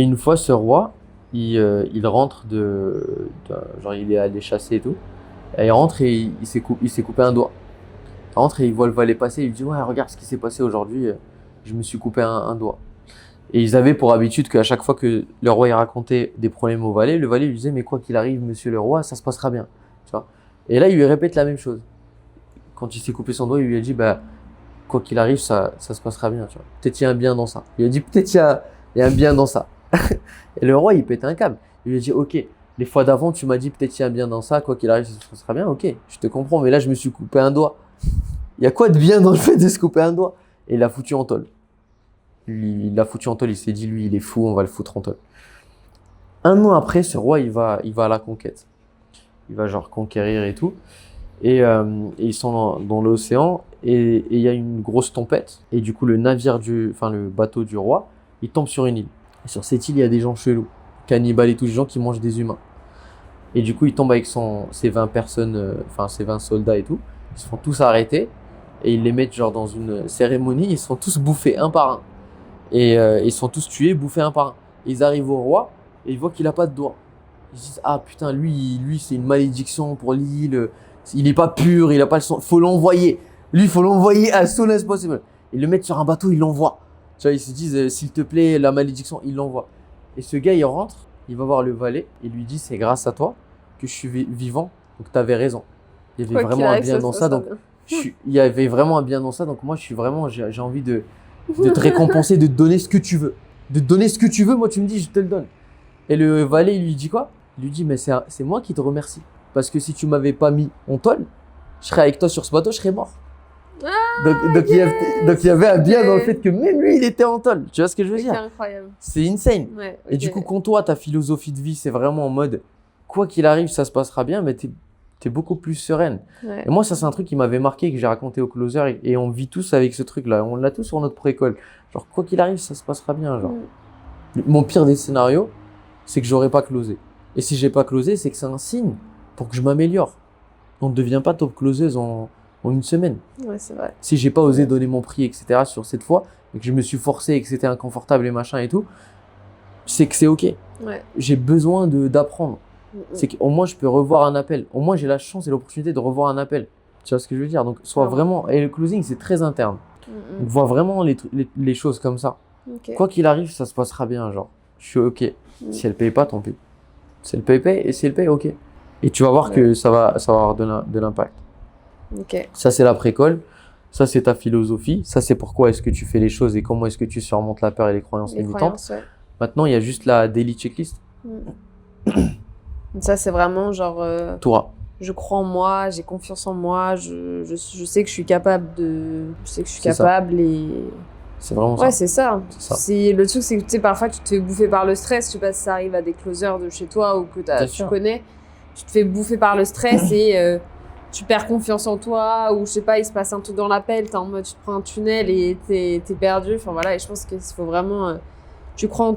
une fois, ce roi, il rentre genre il est allé chasser et tout. Et il rentre et il s'est coupé un doigt. Il rentre et il voit le valet passer, il lui dit ouais, regarde ce qui s'est passé aujourd'hui, je me suis coupé un doigt. Et ils avaient pour habitude qu'à chaque fois que le roi il racontait des problèmes au valet, le valet lui disait mais quoi qu'il arrive, monsieur le roi, ça se passera bien. Tu vois. Et là, il lui répète la même chose. Quand il s'est coupé son doigt, il lui a dit bah quoi qu'il arrive, ça se passera bien. Tu vois. Peut-être il y a un bien dans ça. Il a dit peut-être il y a un bien dans ça. Et le roi, il pète un câble. Il lui a dit ok, les fois d'avant, tu m'as dit peut-être il y a un bien dans ça, quoi qu'il arrive, ça se passera bien. Ok, je te comprends, mais là, je me suis coupé un doigt. Il y a quoi de bien dans le fait de se couper un doigt? Et il l'a foutu en tôle. Il l'a foutu en tôle, il s'est dit lui il est fou, on va le foutre en tôle. Un an après, ce roi il va à la conquête. Il va genre conquérir et tout. Et ils sont dans l'océan et il y a une grosse tempête. Et du coup le le bateau du roi, il tombe sur une île. Et sur cette île il y a des gens chelous, cannibales et tous les gens qui mangent des humains. Et du coup il tombe avec ses 20 personnes, ses 20 soldats et tout. Ils se font tous arrêter et ils les mettent genre dans une cérémonie. Ils se font tous bouffer un par un. Et ils sont tous tués, bouffés un par un. Et ils arrivent au roi et ils voient qu'il a pas de doigt. Ils se disent ah putain lui c'est une malédiction pour l'île. Il est pas pur, il a pas le sang. Faut l'envoyer. Lui faut l'envoyer as soon as possible. Ils le mettent sur un bateau, ils l'envoient. Tu vois ils se disent s'il te plaît la malédiction, ils l'envoient. Et ce gars il rentre, il va voir le valet et lui dit c'est grâce à toi que je suis vivant. Donc t'avais raison. Il y avait vraiment un bien dans ça. Donc il y avait vraiment un bien dans ça. Donc moi je suis vraiment j'ai envie de te récompenser, de te donner ce que tu veux. De te donner ce que tu veux, moi tu me dis, je te le donne. Et le valet, il lui dit quoi? Il lui dit, mais c'est moi qui te remercie. Parce que si tu m'avais pas mis en tôle, je serais avec toi sur ce bateau, je serais mort. Donc il y avait un bien dans le fait que même lui, il était en tôle. Tu vois ce que je veux dire? C'est incroyable. C'est insane. Ouais, Et du coup, quand toi, ta philosophie de vie, c'est vraiment en mode, quoi qu'il arrive, ça se passera bien, mais t'es beaucoup plus sereine. Ouais. Et moi, ça, c'est un truc qui m'avait marqué, que j'ai raconté au closer, et on vit tous avec ce truc-là. On l'a tous sur notre précolle. Genre, quoi qu'il arrive, ça se passera bien. Genre. Mon pire des scénarios, c'est que j'aurais pas closé. Et si j'ai pas closé, c'est que c'est un signe pour que je m'améliore. On ne devient pas top closeuse en une semaine. Ouais, c'est vrai. Si j'ai pas osé donner mon prix, etc. sur cette fois, et que je me suis forcé et que c'était inconfortable et machin et tout, c'est que c'est ok. Ouais. J'ai besoin d'apprendre. C'est qu'au moins, je peux revoir un appel. Au moins, j'ai la chance et l'opportunité de revoir un appel. Tu vois ce que je veux dire? Donc, sois vraiment. Et le closing, c'est très interne. Donc, vois vraiment les choses comme ça. Ok. Quoi qu'il arrive, ça se passera bien. Genre, je suis OK. Si elle paye pas, tant pis. Si elle paye, paye. Et si elle paye, OK. Et tu vas voir que ça va avoir de l'impact. Ok. Ça, c'est la précole. Ça, c'est ta philosophie. Ça, c'est pourquoi est-ce que tu fais les choses et comment est-ce que tu surmontes la peur et les croyances Les limitantes. croyances, ouais. Maintenant, il y a juste la daily checklist. Ça, c'est vraiment genre, Toi. je crois en moi, j'ai confiance en moi, je sais que je suis capable de. Je sais que je suis C'est ça. capable et. C'est vraiment Ouais, ça. c'est ça. C'est ça. Le truc, c'est que tu sais, parfois, tu te fais bouffer par le stress. Je sais pas si ça arrive à des closers de chez toi ou que Bien tu sûr. connais. Tu te fais bouffer par le stress et tu perds confiance en toi. Ou je sais pas, il se passe un truc dans l'appel, t'es en mode, tu te prends un tunnel et t'es perdu. Enfin voilà, et je pense qu'il faut vraiment. Tu crois